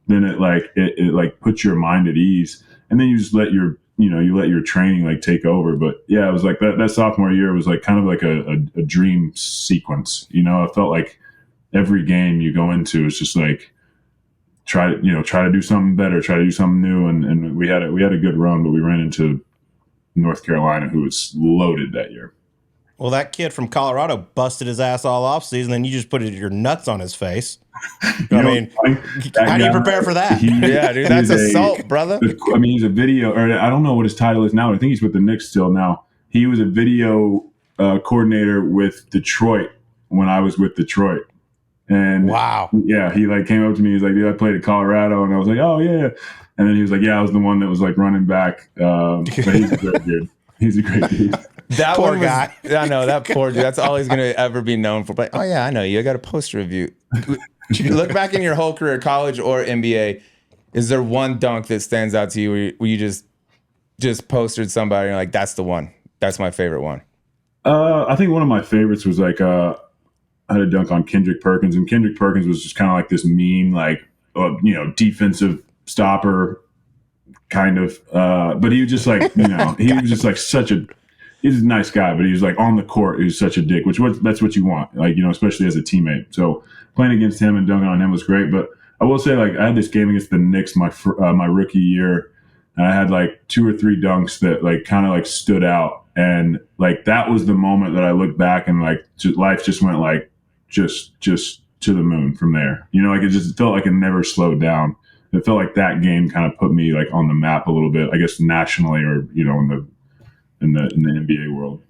then it like puts your mind at ease. And then you just let your training like take over. But yeah, it was like that sophomore year was like kind of like a dream sequence. I felt like every game you go into is just like try to do something better, try to do something new. And we had a good run, but we ran into North Carolina, who was loaded that year. Well, that kid from Colorado busted his ass all off season, then you just put your nuts on his face. How do you prepare for that? Yeah, dude, that's assault, brother. I mean, he's a video, or I don't know what his title is now. I think he's with the Knicks still now. He was a video coordinator with Detroit when I was with Detroit. And wow. Yeah, he like came up to me. He's like, dude, I played at Colorado. And I was like, oh, yeah. And then he was like, yeah, I was the one that was like running back. But he's a great dude. He's a great dude. That poor guy. I know, that poor dude. That's all he's going to ever be known for. But, oh, yeah, I know you. I got a poster of you. Look back in your whole career, college or NBA. Is there one dunk that stands out to you where you just postered somebody and you're like, that's the one. That's my favorite one? I think one of my favorites was like I had a dunk on Kendrick Perkins. And Kendrick Perkins was just kind of like this mean, like, defensive stopper kind of. But he was just like, he was just like he's a nice guy, but he was like on the court, he was such a dick, that's what you want, like, especially as a teammate. So playing against him and dunking on him was great. But I will say, like, I had this game against the Knicks my rookie year, and I had like 2 or 3 dunks that like kind of like stood out, and like that was the moment that I looked back and like life just went like just to the moon from there. Like it just felt like it never slowed down. It felt like that game kind of put me like on the map a little bit, I guess nationally, or in the NBA world.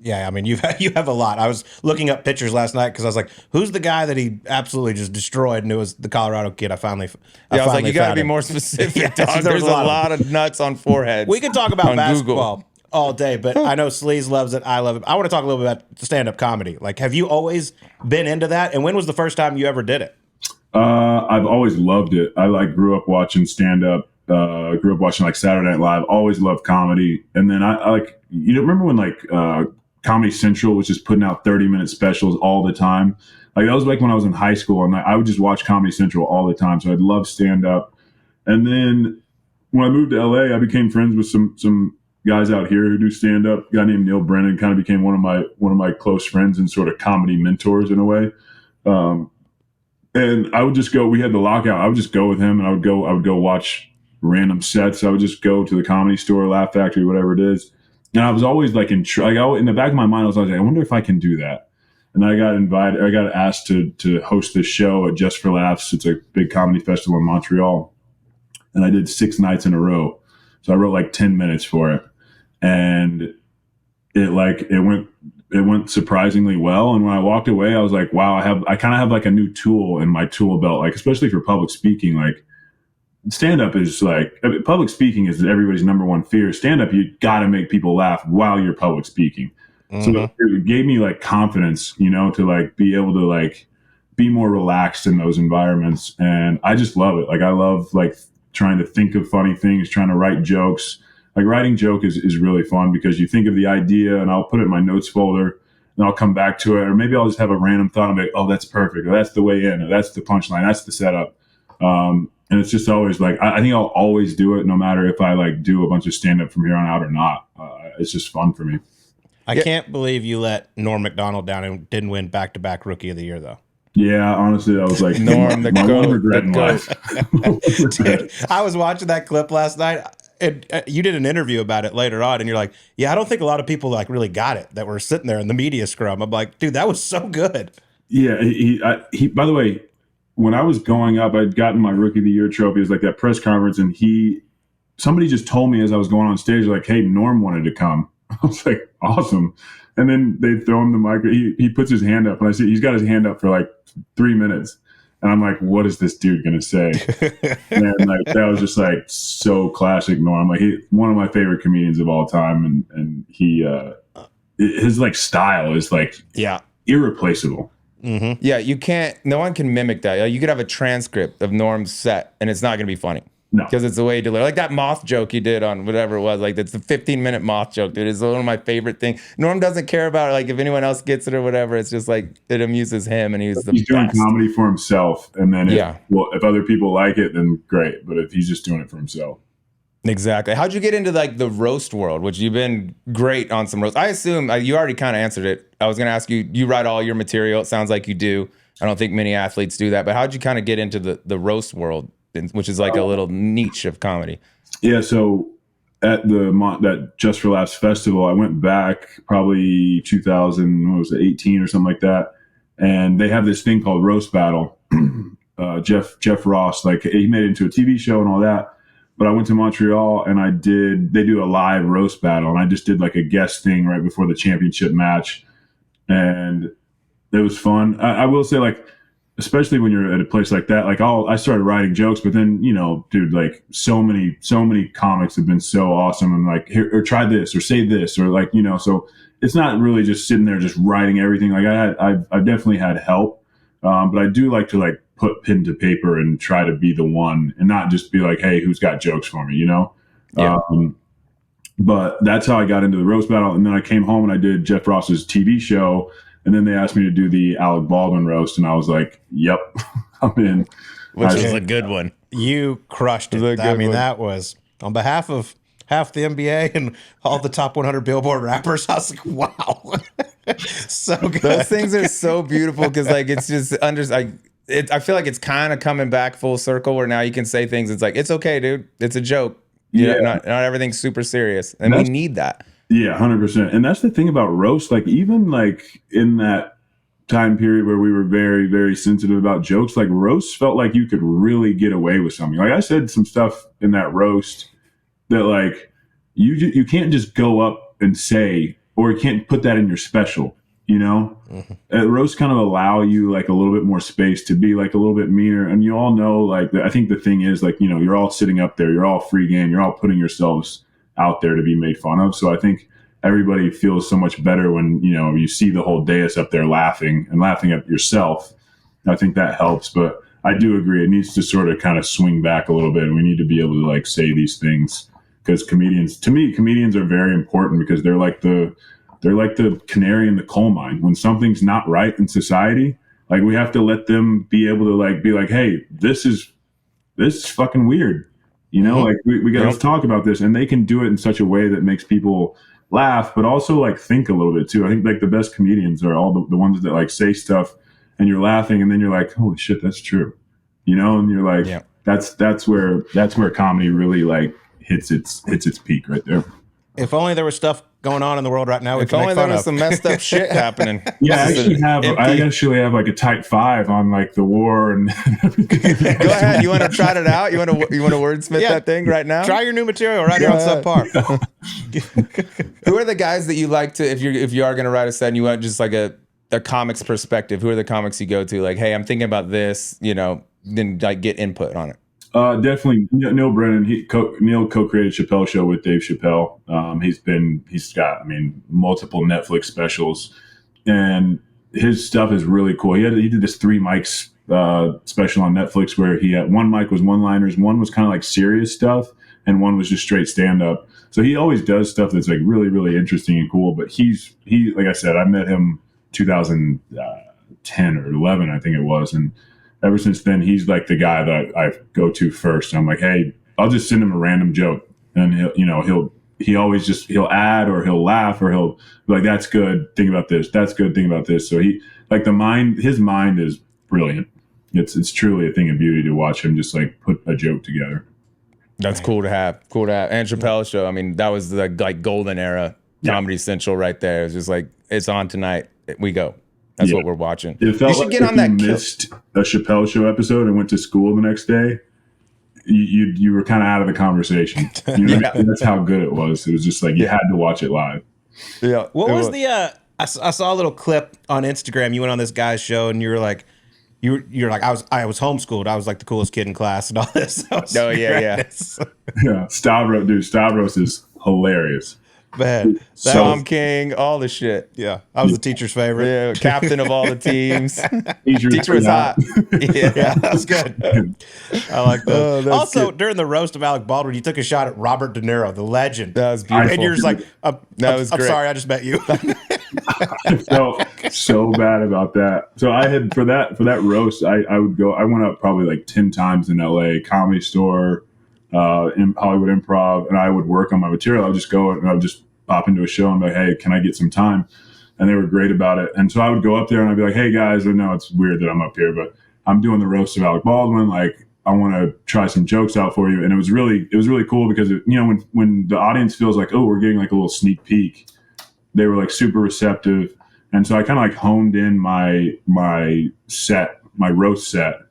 Yeah, I mean, you have a lot. I was looking up pictures last night because I was like, "Who's the guy that he absolutely just destroyed?" And it was the Colorado kid. I was like, "You got to be more specific." Yeah, dog. There's a lot of nuts on foreheads. We could talk about basketball all day, but I know Sleaze loves it. I love it. I want to talk a little bit about stand-up comedy. Like, have you always been into that? And when was the first time you ever did it? I've always loved it. I like grew up watching stand-up. Grew up watching like Saturday Night Live. Always loved comedy. And then I like, remember when like Comedy Central was just putting out 30-minute specials all the time? Like that was like when I was in high school, and I would just watch Comedy Central all the time. So I'd love stand-up. And then when I moved to LA, I became friends with some guys out here who do stand-up. A guy named Neil Brennan kind of became one of my close friends and sort of comedy mentors in a way. And I would just go. We had the lockout. I would just go with him, and I would go watch random sets. I would just go to the Comedy Store, Laugh Factory, whatever it is. And I was always like in the back of my mind, I was always like, I wonder if I can do that. And I got asked to host this show at Just for Laughs. It's a big comedy festival in Montreal. And I did 6 nights in a row. So I wrote like 10 minutes for it. And it went surprisingly well. And when I walked away, I was like, wow, I kind of have like a new tool in my tool belt, like especially for public speaking. Like stand up is like, public speaking is everybody's number one fear. Stand up, you got to make people laugh while you're public speaking. Mm-hmm. So it gave me like confidence, to like be able to like be more relaxed in those environments. And I just love it. Like I love like trying to think of funny things, trying to write jokes. Like writing joke is really fun because you think of the idea and I'll put it in my notes folder and I'll come back to it. Or maybe I'll just have a random thought and be like, oh, that's perfect. Or that's the way in. Or that's the punchline. That's the setup. And it's just always like, I think I'll always do it no matter if I like do a bunch of stand up from here on out or not. It's just fun for me. I can't believe you let Norm Macdonald down and didn't win back-to-back Rookie of the Year, though. Yeah, honestly, I was like, Norm, the one goat, regret in life. Dude, I was watching that clip last night. And you did an interview about it later on, and you're like, yeah, I don't think a lot of people like really got it that were sitting there in the media scrum. I'm like, dude, that was so good. Yeah, he by the way, when I was going up, I'd gotten my Rookie of the Year trophy. It was like that press conference, and somebody just told me as I was going on stage, like, hey, Norm wanted to come. I was like, awesome. And then they throw him the mic. He puts his hand up, and I see he's got his hand up for like 3 minutes. And I'm like, what is this dude going to say? And like, that was just like so classic Norm. Like one of my favorite comedians of all time. And he, his like style is like, irreplaceable. Mm-hmm. Yeah. no one can mimic that. You could have a transcript of Norm's set and it's not going to be funny. No. Because it's the way he delivered. Like that moth joke he did on whatever it was. Like that's the 15-minute moth joke, dude. It's one of my favorite things. Norm doesn't care about like if anyone else gets it or whatever. It's just like it amuses him and he's doing comedy for himself. And then if other people like it, then great. But if he's just doing it for himself. Exactly. How'd you get into like the roast world, which you've been great on some roast? I assume you already kind of answered it. I was going to ask you, you write all your material. It sounds like you do. I don't think many athletes do that. But how'd you kind of get into the roast world? Which is like a little niche of comedy. Yeah, so at that Just for Laughs festival, I went back probably 2018 or something like that, and they have this thing called Roast Battle. Jeff Ross, like he made it into a TV show and all that. But I went to Montreal and they do a live roast battle, and I just did like a guest thing right before the championship match, and it was fun. I will say like, especially when you're at a place like that, like I started writing jokes, but then, dude, like so many comics have been so awesome. And like, here, or try this, or say this, or like, so it's not really just sitting there, just writing everything. Like I've definitely had help. But I do like to like put pen to paper and try to be the one and not just be like, hey, who's got jokes for me, Yeah. But that's how I got into the roast battle. And then I came home and I did Jeff Ross's TV show. And then they asked me to do the Alec Baldwin roast, and I was like, "Yep, I'm in." Which is a good one. You crushed it. I mean, that was on behalf of half the NBA and all the top 100 Billboard rappers. I was like, "Wow, so good." Those things are so beautiful because, like, it's just I feel like it's kind of coming back full circle where now you can say things. It's like it's okay, dude. It's a joke. Not everything's super serious, and we need that. Yeah, 100%. And that's the thing about roast. Like even like in that time period where we were very, very sensitive about jokes, like roast felt like you could really get away with something. Like I said some stuff in that roast that like you can't just go up and say, or you can't put that in your special, Mm-hmm. Roast kind of allow you like a little bit more space to be like a little bit meaner. And you all know, like, I think the thing is like, you're all sitting up there, you're all free game, you're all putting yourselves out there to be made fun of. So I think everybody feels so much better when, you see the whole dais up there laughing at yourself. I think that helps, but I do agree. It needs to sort of kind of swing back a little bit. And we need to be able to like say these things because comedians are very important because they're like the canary in the coal mine. When something's not right in society, like we have to let them be able to like, be like, hey, this is fucking weird. Like we got to talk about this, and they can do it in such a way that makes people laugh, but also like think a little bit too. I think like the best comedians are all the ones that like say stuff and you're laughing and then you're like, holy shit, that's true. And you're like, that's where comedy really like hits its peak right there. If only there was stuff going on in the world right now. We If can only make there fun was of. some messed up shit happening. Yeah, This is I actually have like a type 5 on like the war and everything. Go ahead. You want to try it out? You want to wordsmith that thing right now? Try your new material right here on Subpar. Who are the guys that you like to, if you are going to write a set and you want just like a comics perspective, who are the comics you go to? Like, hey, I'm thinking about this, then like get input on it. Definitely Neil Brennan. Neil co-created Chappelle Show with Dave Chappelle. He's got multiple Netflix specials, and his stuff is really cool. He did this 3 mics special on Netflix where he had one mic was one-liners, one was kind of like serious stuff, and one was just straight stand-up. So he always does stuff that's like really, really interesting and cool. But he like I said, I met him 2010 or 11, I think it was, and ever since then, he's like the guy that I go to first. I'm like, hey, I'll just send him a random joke, and he'll add or he'll laugh or he'll be like, that's good. Think about this. That's good. Think about this. So his mind is brilliant. It's truly a thing of beauty to watch him just like put a joke together. That's cool to have. And Chappelle Show. I mean, that was the like golden era Comedy Central right there. It's just like, it's on tonight. We go. That's what we're watching. It felt you should like get on that. Missed a Chappelle Show episode and went to school the next day. You were kind of out of the conversation. That's how good it was. It was just like you had to watch it live. Yeah. What was the? I saw a little clip on Instagram. You went on this guy's show and you were like, you're like, I was homeschooled. I was like the coolest kid in class and all this. Oh yeah. Yeah, Stavros is hilarious. Man, Prom King, all the shit. Yeah, I was the teacher's favorite. Yeah, captain of all the teams. Teacher was hot. Yeah, that was good. I like that. Oh, also, during the roast of Alec Baldwin, you took a shot at Robert De Niro, the legend. That was beautiful. And you're just like, I'm great. sorry, I just met you. I felt so bad about that. So I had for that roast, I went up probably like 10 times in LA, Comedy Store, in Hollywood Improv, and I would work on my material. I would just go and I would just pop into a show and be like, hey, can I get some time? And they were great about it. And so I would go up there and I'd be like, hey guys, I know it's weird that I'm up here, but I'm doing the roast of Alec Baldwin. Like, I want to try some jokes out for you. And it was really cool because when the audience feels like, oh, we're getting like a little sneak peek, they were like super receptive. And so I kind of like honed in my roast set,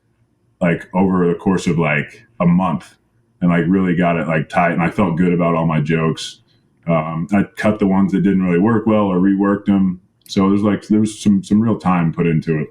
like over the course of like a month, and like really got it like tight. And I felt good about all my jokes. I cut the ones that didn't really work well or reworked them. So there was some real time put into it.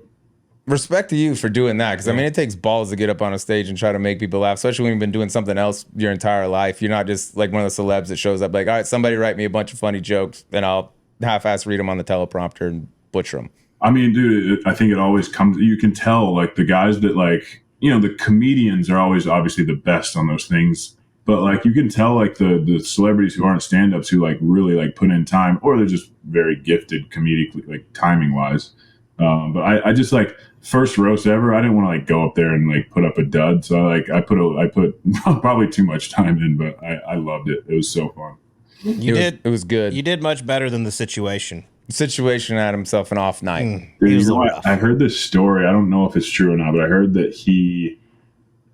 Respect to you for doing that, because I mean, it takes balls to get up on a stage and try to make people laugh, especially when you've been doing something else your entire life. You're not just like one of the celebs that shows up like, all right, somebody write me a bunch of funny jokes, then I'll half-ass read them on the teleprompter and butcher them. I mean, dude, I think it always comes. You can tell like the guys that like, the comedians are always obviously the best on those things. But like you can tell like the celebrities who aren't stand-ups who like really like put in time, or they're just very gifted comedically, like timing wise. But I just like first roast ever, I didn't want to like go up there and like put up a dud. So I put probably too much time in, but I loved it. It was so fun. It was good. You did much better than The Situation. The Situation had himself an off night. Dude, I heard this story. I don't know if it's true or not, but I heard that he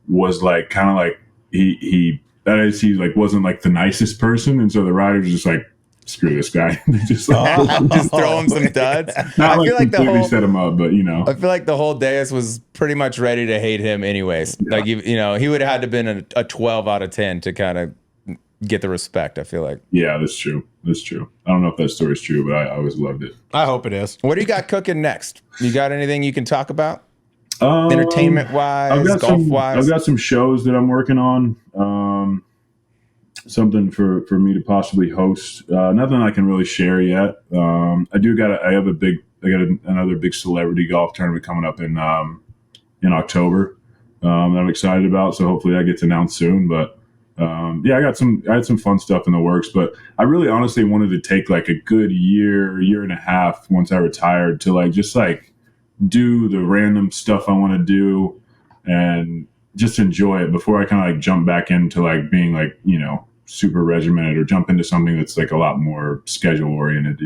was like kind of like he like wasn't like the nicest person, and so the writers just like, screw this guy. They just like, just throw him some duds. Not I feel like completely set him up, but I feel like the whole dais was pretty much ready to hate him anyways. Yeah. Like he would have had to been a 12 out of 10 to kind of get the respect, I feel like. Yeah, that's true. I don't know if that story's true, but I always loved it. I hope it is. What do you got cooking next? You got anything you can talk about? Entertainment wise, golf wise? I've got some shows that I'm working on. Something for me to possibly host. Nothing I can really share yet. I got another big celebrity golf tournament coming up in October that I'm excited about. So hopefully that gets announced soon. But I had some fun stuff in the works. But I really honestly wanted to take like a good year and a half once I retired to like just like do the random stuff I want to do and just enjoy it before I kind of like jump back into like being like, super regimented or jump into something that's like a lot more schedule oriented,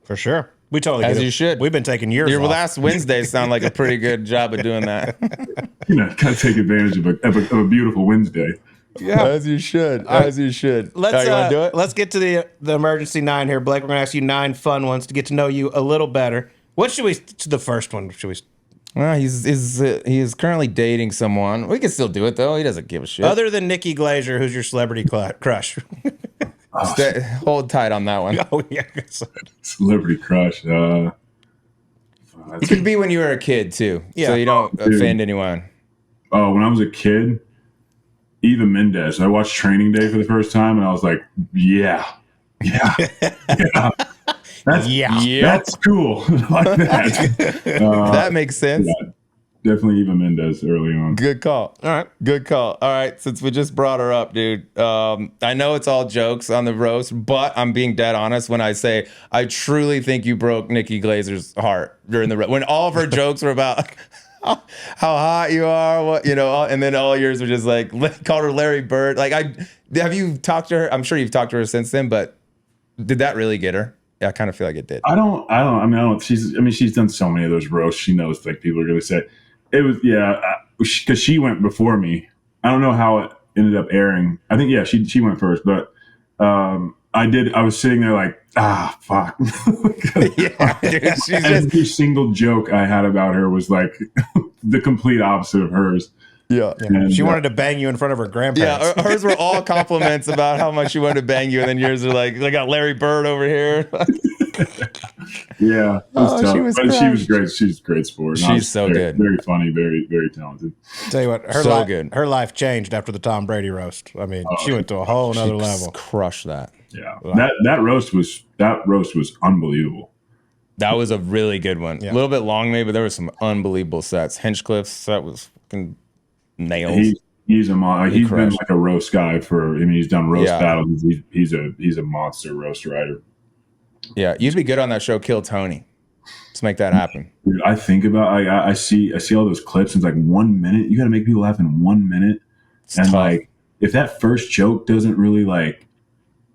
For sure. We totally as get it. You should. We've been taking years Your off. last Wednesday sound like a pretty good job of doing that. Kind of take advantage of a beautiful Wednesday. Yeah. As you should. As you should. Let's All right, you wanna do it? let's get to the emergency 9 here, Blake. We're gonna ask you 9 fun ones to get to know you a little better. What should we? The first one. Should we? Well, he is currently dating someone. We can still do it though. He doesn't give a shit. Other than Nikki Glaser, who's your celebrity crush? Hold tight on that one. Oh yeah, Celebrity crush. It could be when you were a kid too, so you don't offend anyone. Oh, when I was a kid, Eva Mendes. I watched Training Day for the first time, and I was like, yeah. That's cool. Like that. That makes sense. Yeah, definitely Eva Mendes early on. Good call. All right. Good call. All right. Since we just brought her up, dude, I know it's all jokes on the roast, but I'm being dead honest when I say I truly think you broke Nikki Glaser's heart during the when all of her jokes were about how hot you are, what and then all yours were just like called her Larry Bird. Like, have you talked to her? I'm sure you've talked to her since then, but did that really get her? Yeah, I kind of feel like it did. I don't. She's done so many of those roasts. She knows like people are going to say it was because she went before me. I don't know how it ended up airing. I think she went first, but I was sitting there like fuck. Yeah, dude, every single joke I had about her was like the complete opposite of hers. Yeah. And, she wanted to bang you in front of her grandparents. Yeah, hers were all compliments about how much she wanted to bang you, and then yours are like, I got Larry Bird over here. Yeah, it was tough. She was great. She's a great sport. She's so good. Very funny, very, very talented. Tell you what, her life changed after the Tom Brady roast. I mean, she went to a whole nother level. Crushed that. Yeah, that roast was unbelievable. That was a really good one. Yeah. A little bit long, maybe, but there were some unbelievable sets. Hinchcliffe's set was fucking nails. He's been like a roast guy he's done roast battles. He's a monster roast writer. Yeah, you'd be good on that show, Kill Tony. Let's make that happen. Dude, I think about I see all those clips. And it's like 1 minute. You got to make people laugh in 1 minute. It's and tough. Like if that first joke doesn't really like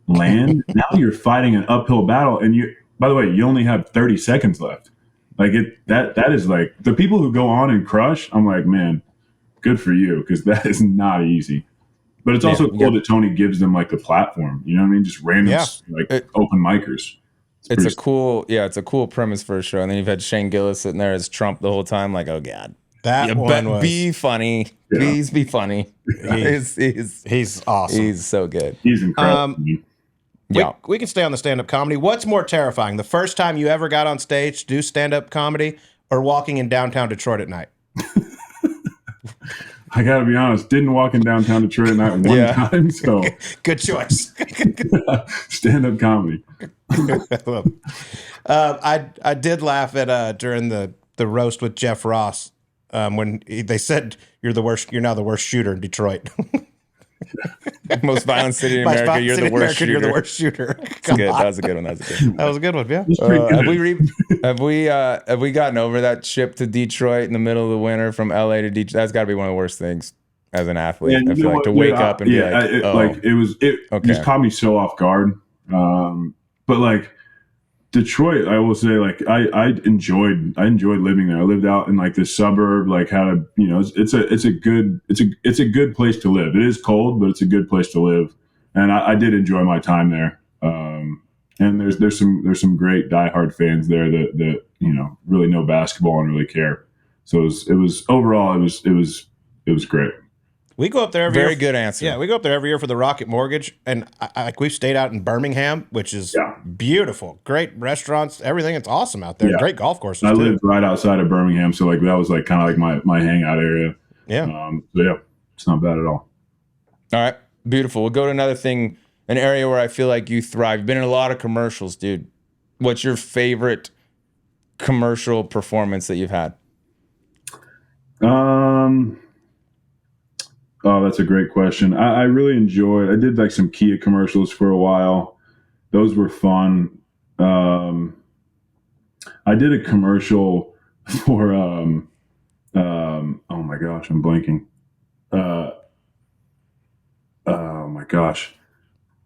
land, now you're fighting an uphill battle. And by the way, you only have 30 seconds left. Like that is like the people who go on and crush. I'm like, man, good for you, because that is not easy. But it's also cool that Tony gives them like the platform. You know what I mean? Just random open micers. It's a cool premise for a show. And then you've had Shane Gillis sitting there as Trump the whole time, like, oh god, be funny, please be funny. He's awesome. He's so good. He's incredible. We can stay on the stand-up comedy. What's more terrifying, the first time you ever got on stage to do stand-up comedy, or walking in downtown Detroit at night? I gotta be honest, didn't walk in downtown Detroit at night one time, so good choice. Stand-up comedy. I did laugh at during the roast with Jeff Ross when they said you're now the worst shooter in Detroit. Most violent city in America. You're the worst shooter. You're the worst shooter. Good. That was a good one. That was a good one. Yeah. Have we gotten over that ship to Detroit in the middle of the winter from LA to Detroit? That's got to be one of the worst things as an athlete. I feel like to wake up and be like, it just caught me so off guard. But like Detroit, I will say, like I enjoyed living there. I lived out in like this suburb, like it's a good place to live. It is cold, but it's a good place to live, and I did enjoy my time there. And there's some great diehard fans there that really know basketball and really care. So it was overall it was great. We go up there every year. Very good answer. Yeah, we go up there every year for the Rocket Mortgage, and we've stayed out in Birmingham, which is beautiful. Great restaurants, everything. It's awesome out there. Yeah. Great golf courses. I lived right outside of Birmingham, so like that was like kind of like my hangout area. Yeah. So yeah, it's not bad at all. All right, beautiful. We'll go to another thing, an area where I feel like you thrive. You've been in a lot of commercials, dude. What's your favorite commercial performance that you've had? Oh, that's a great question. I really enjoyed. I did like some Kia commercials for a while. Those were fun. I did a commercial for. Oh my gosh, I'm blanking. Oh my gosh,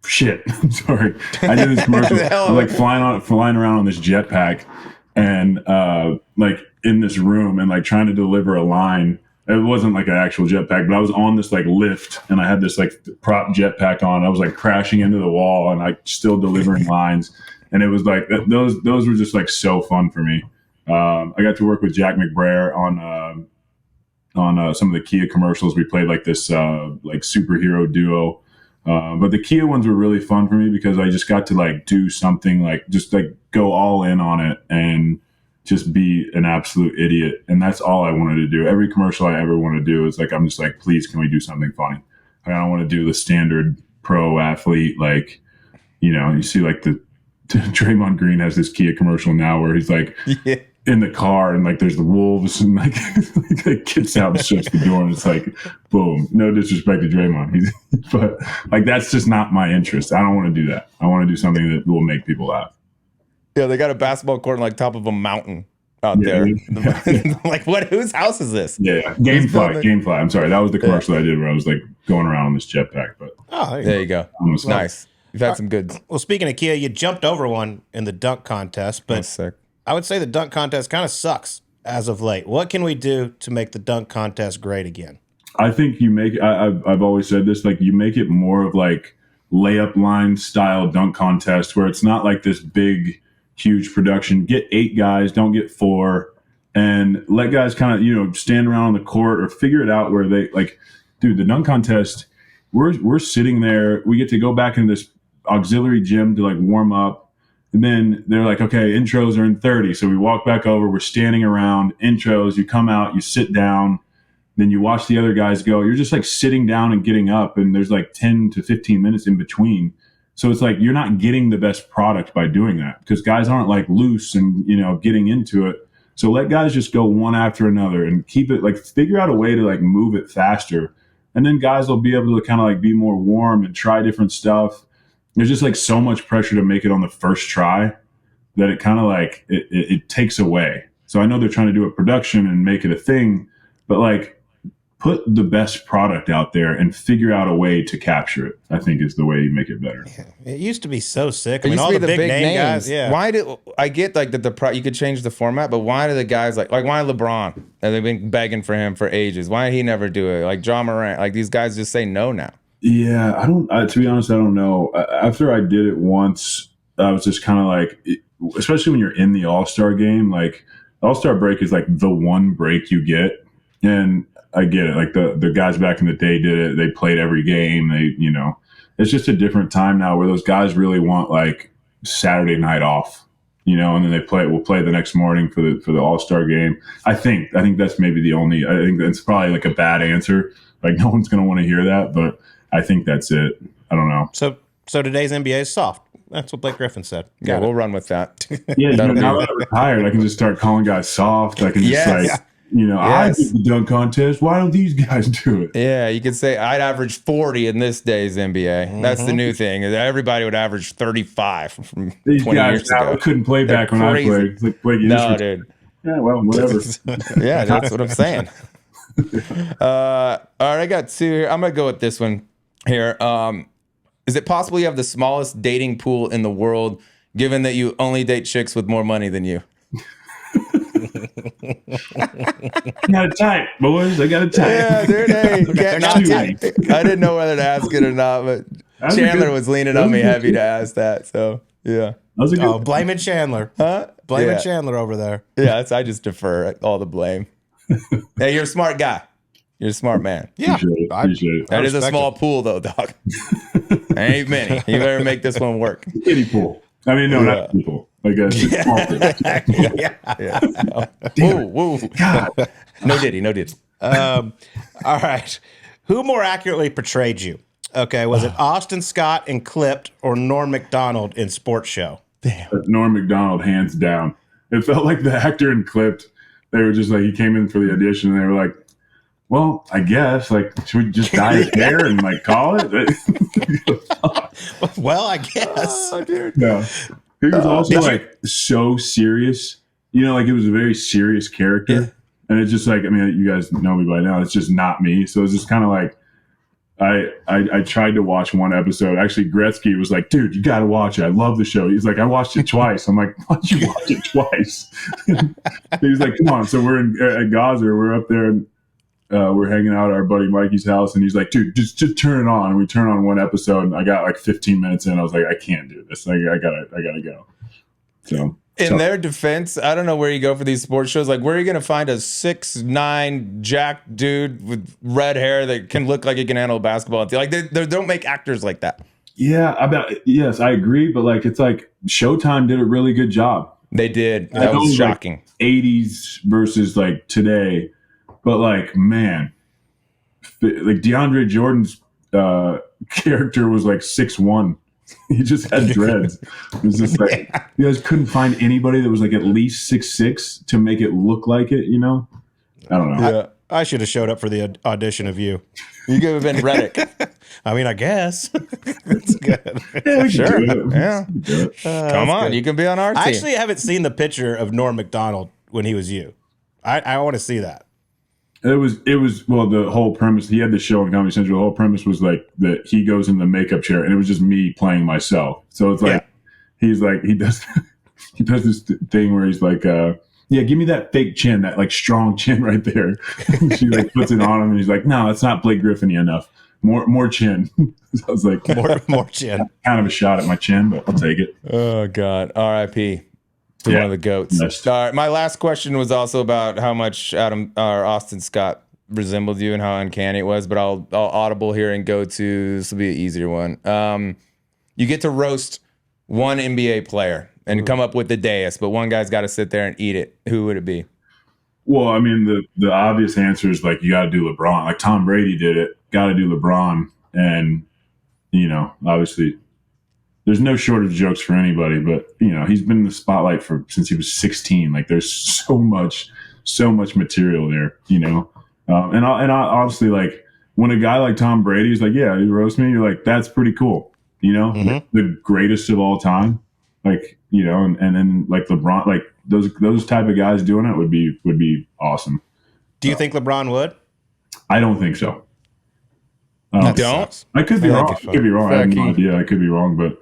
shit. I'm sorry. I did this commercial. Like flying around on this jetpack, and like in this room, and like trying to deliver a line. it wasn't like an actual jetpack, but I was on this like lift and I had this like prop jetpack on. I was like crashing into the wall and like still delivering lines. And it was like, those were just like so fun for me. I got to work with Jack McBrayer on some of the Kia commercials. We played like this like superhero duo. But the Kia ones were really fun for me because I just got to like do something like just like go all in on it and just be an absolute idiot. And that's all I wanted to do. Every commercial I ever want to do is like, I'm just like, please, can we do something funny? I don't want to do the standard pro athlete. Like, you know, you see like the Draymond Green has this Kia commercial now where he's like in the car and like there's the wolves and like gets out and shuts the door and it's like, boom, no disrespect to Draymond. But like, that's just not my interest. I don't want to do that. I want to do something that will make people laugh. Yeah, they got a basketball court on like top of a mountain out there. Yeah. Like, what? Whose house is this? Yeah. Gamefly. I'm sorry. That was the commercial I did where I was like going around on this jetpack. But there you go. Nice. You've had some good. Well, speaking of Kia, you jumped over one in the dunk contest, but I would say the dunk contest kind of sucks as of late. What can we do to make the dunk contest great again? I think you make. I've always said this. Like, you make it more of like layup line style dunk contest where it's not like this big, huge production. Get 8 guys, don't get 4, and let guys kind of, you know, stand around on the court or figure it out where they like, dude, the dunk contest, we're sitting there, we get to go back into this auxiliary gym to like warm up, and then they're like, okay, intros are in 30, so we walk back over, we're standing around, intros, you come out, you sit down, then you watch the other guys go. You're just like sitting down and getting up, and there's like 10 to 15 minutes in between. So it's like you're not getting the best product by doing that because guys aren't like loose and, you know, getting into it. So let guys just go one after another and keep it like, figure out a way to like move it faster. And then guys will be able to kind of like be more warm and try different stuff. There's just like so much pressure to make it on the first try that it kind of like it takes away. So I know they're trying to do a production and make it a thing, but like put the best product out there and figure out a way to capture it, I think is the way you make it better. It used to be so sick. I mean, all the big name guys. Yeah. Why do I get like that you could change the format, but why do the guys like why LeBron? And they've been begging for him for ages. Why did he never do it? Like John Morant, like these guys just say no now. Yeah, to be honest, I don't know. After I did it once, I was just kind of like, especially when you're in the All-Star game, like All-Star break is like the one break you get. And I get it. Like the guys back in the day did it. They played every game. They, you know, it's just a different time now where those guys really want like Saturday night off, you know, and then we'll play the next morning for the All-Star game. I think that's maybe I think that's probably like a bad answer. Like no one's going to want to hear that, but I think that's it. I don't know. So today's NBA is soft. That's what Blake Griffin said. We'll run with that. Yeah, now that I'm retired, I can just start calling guys soft. I can just I did the dunk contest. Why don't these guys do it? Yeah, you could say I'd average 40 in this day's NBA. Mm-hmm. That's the new thing. Everybody would average 35 from these 20 guys years ago. Couldn't play back when I played. Like, no, dude. Yeah, well, whatever. Yeah, that's what I'm saying. All right, I got 2 here. I'm going to go with this one here. Is it possible you have the smallest dating pool in the world, given that you only date chicks with more money than you? Got it tight, boys. I got it tight. Yeah, dude. Hey, I didn't know whether to ask it or not, but Chandler was leaning on me heavy to ask that. So yeah. Blaming Chandler. Huh? Blaming Chandler over there. Yeah, I just defer all the blame. Hey, you're a smart guy. You're a smart man. Yeah, appreciate it. That is a small pool, though, dog. Ain't many. You better make this one work. Kiddie pool. I mean, no, not kiddie pool. Like a small pool. Yeah. Whoa. God. No diddy. All right. Who more accurately portrayed you? Okay, was it Austin Scott in Clipped or Norm Macdonald in Sports Show? Damn. Norm Macdonald, hands down. It felt like the actor in Clipped, they were just like, he came in for the audition and they were like, well, I guess, like, should we just dye his hair and, like, call it? Well, I guess. Oh, dude. No. He was also, like, so serious. You know, like, it was a very serious character. Yeah. And it's just like, I mean, you guys know me by now. It's just not me. So it's just kind of like, I tried to watch one episode. Actually, Gretzky was like, dude, you got to watch it. I love the show. He's like, I watched it twice. I'm like, why'd you watch it twice? He's like, come on. So we're at Gaza. We're up there. And we're hanging out at our buddy Mikey's house, and he's like, dude, just turn it on. And we turn on one episode, and I got like 15 minutes in. I was like, I can't do this. I gotta go. So in their defense, I don't know where you go for these sports shows. Like, where are you going to find a 6'9" jack dude with red hair that can look like he can handle a basketball? Like, they don't make actors like that. Yeah, yes, I agree. But like, it's like Showtime did a really good job. They did. That was shocking. Like 80s versus like today. But like, man, like DeAndre Jordan's character was like 6'1". He just had dreads. It was just like, you guys couldn't find anybody that was like at least 6'6" to make it look like it, you know? I don't know. Yeah. I should have showed up for the audition of you. You could have been Reddick. I mean, I guess. That's good. Yeah, we Sure. can do it. Yeah. We can do it. Come on, good. you can be on our team. I actually haven't seen the picture of Norm Macdonald when he was you. I want to see that. It was well, the whole premise, he had the show on Comedy Central. The whole premise was like that he goes in the makeup chair, and it was just me playing myself. So it's like, he's like, he does this thing where he's like, yeah, give me that fake chin, that like strong chin right there. She like puts it on him, and he's like, no, it's not Blake Griffin enough. More chin. So I was like, more chin. Kind of a shot at my chin, but I'll take it. Oh God, R.I.P. to one of the goats. Yes. All right, my last question was also about how much Austin Scott resembled you and how uncanny it was. But I'll audible here and go to, this will be an easier one. You get to roast one NBA player and come up with the dais, but one guy's got to sit there and eat it. Who would it be? Well, I mean, the obvious answer is like, you got to do LeBron. Like Tom Brady did it. Got to do LeBron. And, you know, obviously there's no shortage of jokes for anybody, but, you know, he's been in the spotlight since he was 16. Like there's so much material there, you know? And I honestly, like when a guy like Tom Brady's like, yeah, you roast me, you're like, that's pretty cool. You know, the greatest of all time. Like, you know, and then like LeBron, like those type of guys doing it would be awesome. Do you think LeBron would? I don't think so. Don't? I could be wrong. I could be wrong. I have no idea. I could be wrong, but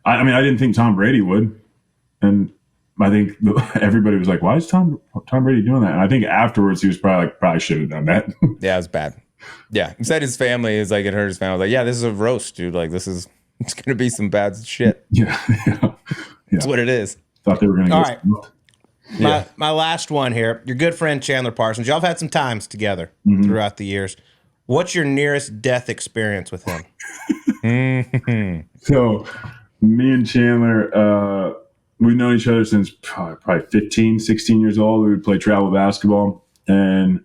I mean, I didn't think Tom Brady would, and I think everybody was like, "Why is Tom Brady doing that?" And I think afterwards he was probably should have done that. Yeah, it was bad. Yeah, he said his family is like, it hurt his family. Like, yeah, this is a roast, dude. Like, it's gonna be some bad shit. Yeah. That's what it is. Thought they were gonna. All right. My last one here. Your good friend Chandler Parsons. Y'all have had some times together throughout the years. What's your nearest death experience with him? So, me and Chandler, we've known each other since probably 15, 16 years old. We would play travel basketball. And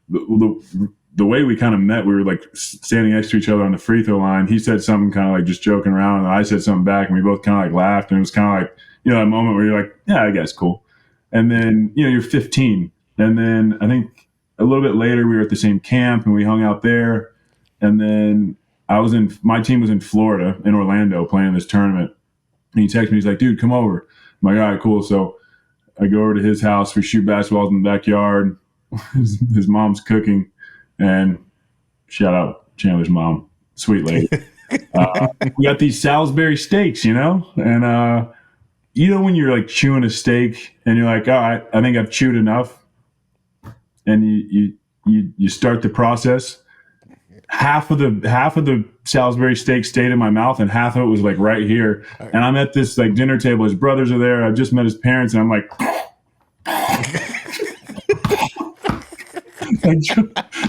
the way we kind of met, we were like standing next to each other on the free throw line. He said something kind of like just joking around, and I said something back, and we both kind of like laughed. And it was kind of like, you know, that moment where you're like, yeah, I guess cool. And then, you know, you're 15. And then I think a little bit later, we were at the same camp and we hung out there. And then my team was in Florida, in Orlando, playing this tournament. And he texted me, he's like, dude, come over. I'm like, all right, cool. So I go over to his house. We shoot basketballs in the backyard. His mom's cooking. And shout out Chandler's mom, sweet lady. We got these Salisbury steaks, you know? And, you know, when you're like chewing a steak and you're like, all right, I think I've chewed enough. And you start the process. Half of the Salisbury steak stayed in my mouth, and half of it was like right here. And I'm at this like dinner table. His brothers are there. I've just met his parents, and I'm like,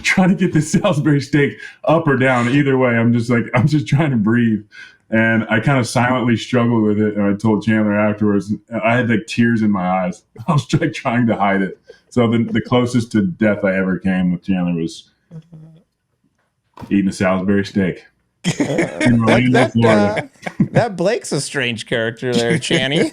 trying to get the Salisbury steak up or down. Either way, I'm just trying to breathe. And I kind of silently struggled with it. And I told Chandler afterwards, I had like tears in my eyes. I was like trying to hide it. So the closest to death I ever came with Chandler was eating a Salisbury steak. In Orlando, Florida. That Blake's a strange character there, Channy.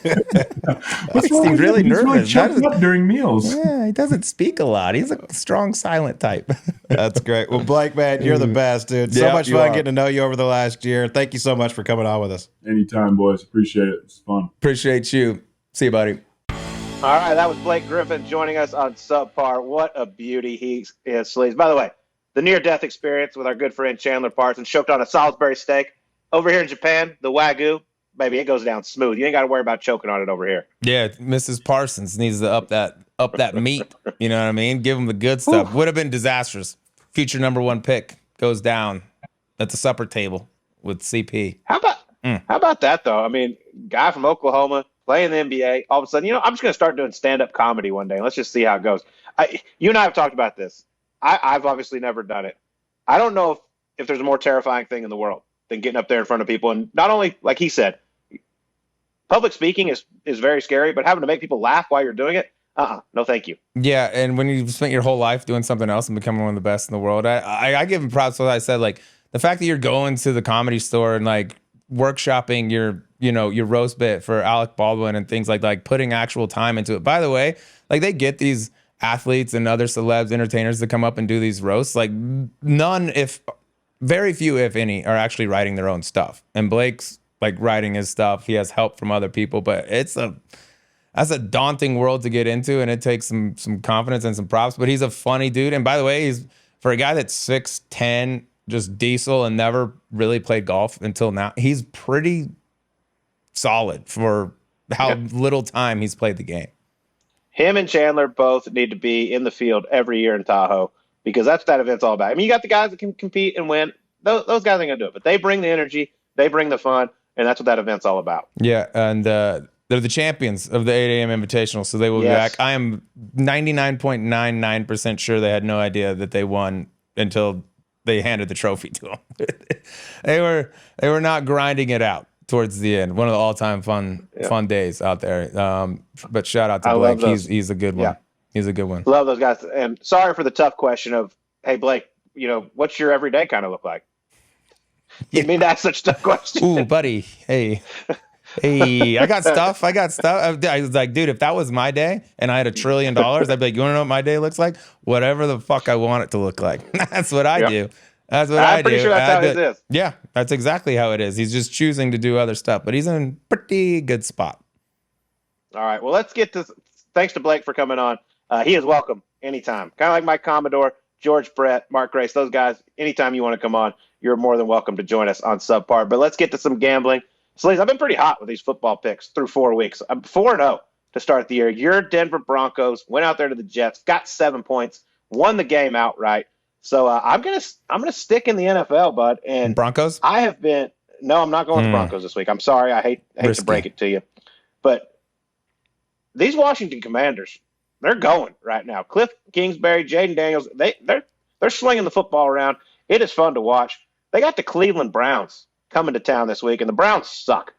What's He wrong seems with really him? He's nervous. choked up during meals. Yeah, he doesn't speak a lot. He's a strong, silent type. That's great. Well, Blake, man, you're the best, dude. So Yeah, much you fun are. getting to know you over the last year. Thank you so much for coming on with us. Anytime, boys. Appreciate it. It's fun. Appreciate you. See you, buddy. All right, that was Blake Griffin joining us on Subpar. What a beauty he is, Sleaze. By the way, the near-death experience with our good friend Chandler Parsons, choked on a Salisbury steak. Over here in Japan, the Wagyu, baby, it goes down smooth. You ain't got to worry about choking on it over here. Yeah, Mrs. Parsons needs to up that meat. You know what I mean? Give him the good stuff. Would have been disastrous. future number 1 pick goes down at the supper table with CP. How about that though? I mean, guy from Oklahoma playing the NBA. All of a sudden, I'm just going to start doing stand-up comedy one day. Let's just see how it goes. You and I have talked about this. I've obviously never done it. I don't know if there's a more terrifying thing in the world than getting up there in front of people. And not only, like he said, public speaking is very scary, but having to make people laugh while you're doing it, no thank you. Yeah, and when you've spent your whole life doing something else and becoming one of the best in the world, I give him props for what I said. Like, the fact that you're going to the Comedy Store and, like, workshopping your roast bit for Alec Baldwin and things like putting actual time into it. By the way, like, they get these athletes and other celebs, entertainers to come up and do these roasts. Like, very few, if any, are actually writing their own stuff. And Blake's like writing his stuff. He has help from other people, but that's a daunting world to get into, and it takes some confidence and some props. But he's a funny dude. And by the way, he's, for a guy that's 6'10", just diesel and never really played golf until now, he's pretty solid for how little time he's played the game. Him and Chandler both need to be in the field every year in Tahoe, because that's what that event's all about. I mean, you got the guys that can compete and win. Those guys ain't going to do it, but they bring the energy, they bring the fun, and that's what that event's all about. Yeah, and they're the champions of the 8 a.m. Invitational, so they will be back. I am 99.99% sure they had no idea that they won until they handed the trophy to them. They were not grinding it out towards the end. One of the all-time fun days out there. But shout out to Blake. He's a good one. Yeah. He's a good one. Love those guys. And sorry for the tough question of, hey, Blake, what's your everyday kind of look like? You mean that's such a tough question? Ooh, buddy. Hey, I got stuff. I was like, dude, if that was my day and I had $1 trillion, I'd be like, you want to know what my day looks like? Whatever the fuck I want it to look like. That's what I do. That's what I do. I'm pretty sure that's how it is. Yeah, that's exactly how it is. He's just choosing to do other stuff, but he's in a pretty good spot. All right. Well, let's get to, thanks to Blake for coming on. He is welcome anytime. Kind of like Mike Commodore, George Brett, Mark Grace, those guys, anytime you want to come on, you're more than welcome to join us on Subpar. But let's get to some gambling. Sleaze, I've been pretty hot with these football picks through 4 weeks. I'm 4-0 to start the year. Your Denver Broncos went out there to the Jets, got 7 points, won the game outright. So I'm gonna stick in the NFL, bud. And Broncos? I'm not going with the Broncos this week. I'm sorry. I hate to break it to you, but these Washington Commanders, they're going right now. Cliff Kingsbury, Jaden Daniels, they're slinging the football around. It is fun to watch. They got the Cleveland Browns coming to town this week, and the Browns suck.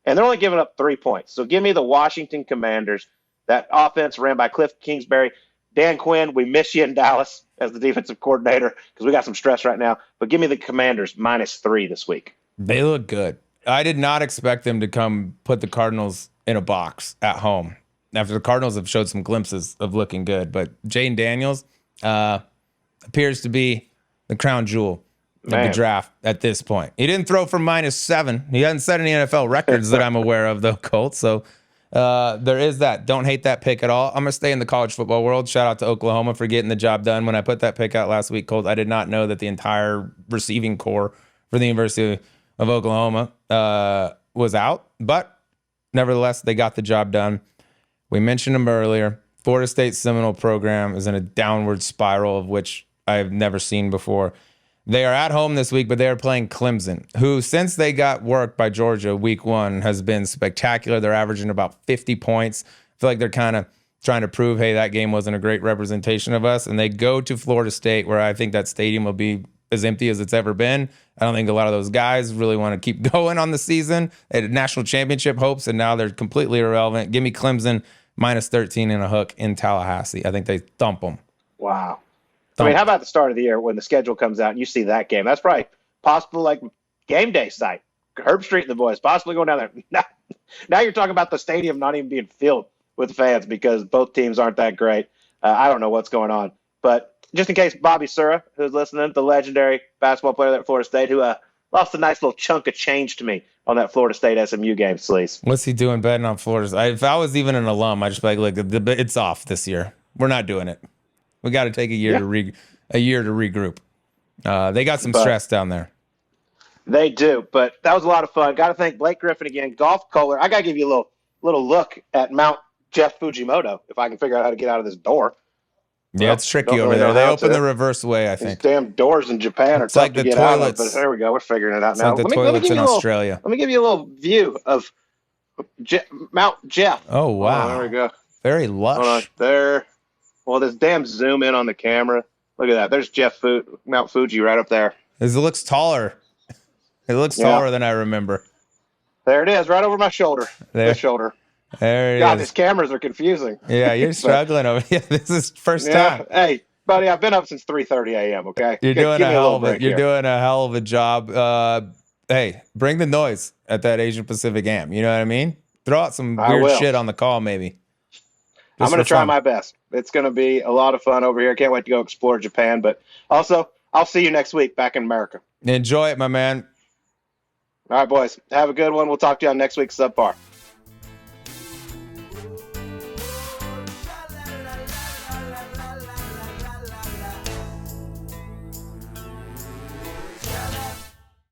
And they're only giving up 3 points. So give me the Washington Commanders. That offense ran by Cliff Kingsbury. Dan Quinn, we miss you in Dallas as the defensive coordinator because we got some stress right now. But give me the Commanders -3 this week. They look good. I did not expect them to come put the Cardinals in a box at home after the Cardinals have showed some glimpses of looking good. But Jaden Daniels appears to be the crown jewel of the draft at this point. He didn't throw for -7. He hasn't set any NFL records that I'm aware of, though, Colt. So there is that. Don't hate that pick at all. I'm going to stay in the college football world. Shout out to Oklahoma for getting the job done. When I put that pick out last week, Colt, I did not know that the entire receiving core for the University of Oklahoma was out. But nevertheless, they got the job done. We mentioned them earlier. Florida State Seminole program is in a downward spiral of which I've never seen before. They are at home this week, but they are playing Clemson, who, since they got worked by Georgia week 1, has been spectacular. They're averaging about 50 points. I feel like they're kind of trying to prove, hey, that game wasn't a great representation of us. And they go to Florida State, where I think that stadium will be as empty as it's ever been. I don't think a lot of those guys really want to keep going on the season. They had national championship hopes, and now they're completely irrelevant. Give me Clemson -13 and a hook in Tallahassee. I think they thump them. Wow. I mean, how about the start of the year when the schedule comes out and you see that game? That's probably possible, like game day site. Herb Street and the boys possibly going down there. Now you're talking about the stadium not even being filled with fans because both teams aren't that great. I don't know what's going on. But just in case Bobby Sura, who's listening, the legendary basketball player at Florida State, who lost a nice little chunk of change to me on that Florida State SMU game, Sleaze. What's he doing betting on Florida? If I was even an alum, I'd just be like, look, it's off this year. We're not doing it. We got to take a year to regroup. They got some stress down there. They do, but that was a lot of fun. Got to thank Blake Griffin again. Golf color. I got to give you a little look at Mount Jeff Fujimoto if I can figure out how to get out of this door. Yeah, it's tricky don't over really know there. They how open to- the reverse way, I These think. damn doors in Japan are It's tough like to the get out of, toilets. but there we go. We're figuring it out It's now. like the Let me toilets give in you a little, Australia. let me give you a little view of Mount Jeff. Oh, wow. There we go. Very Hold on. lush. There. Well, this damn zoom in on the camera. Look at that. There's Mount Fuji right up there. It looks taller. It looks taller than I remember. There it is, right over my shoulder. There. This shoulder. There it God, is. these cameras are confusing. Yeah, you're struggling over here. This is first time. Hey, buddy, I've been up since 3:30 a.m. Okay, You're doing Give a me hell little of a break you're here. doing a hell of a job. Hey, bring the noise at that Asian Pacific Am. You know what I mean? Throw out some I weird will. shit on the call, maybe. I'm Just going to for try fun. my best. It's going to be a lot of fun over here. I can't wait to go explore Japan. But also, I'll see you next week back in America. Enjoy it, my man. All right, boys. Have a good one. We'll talk to you on next week's Subpar.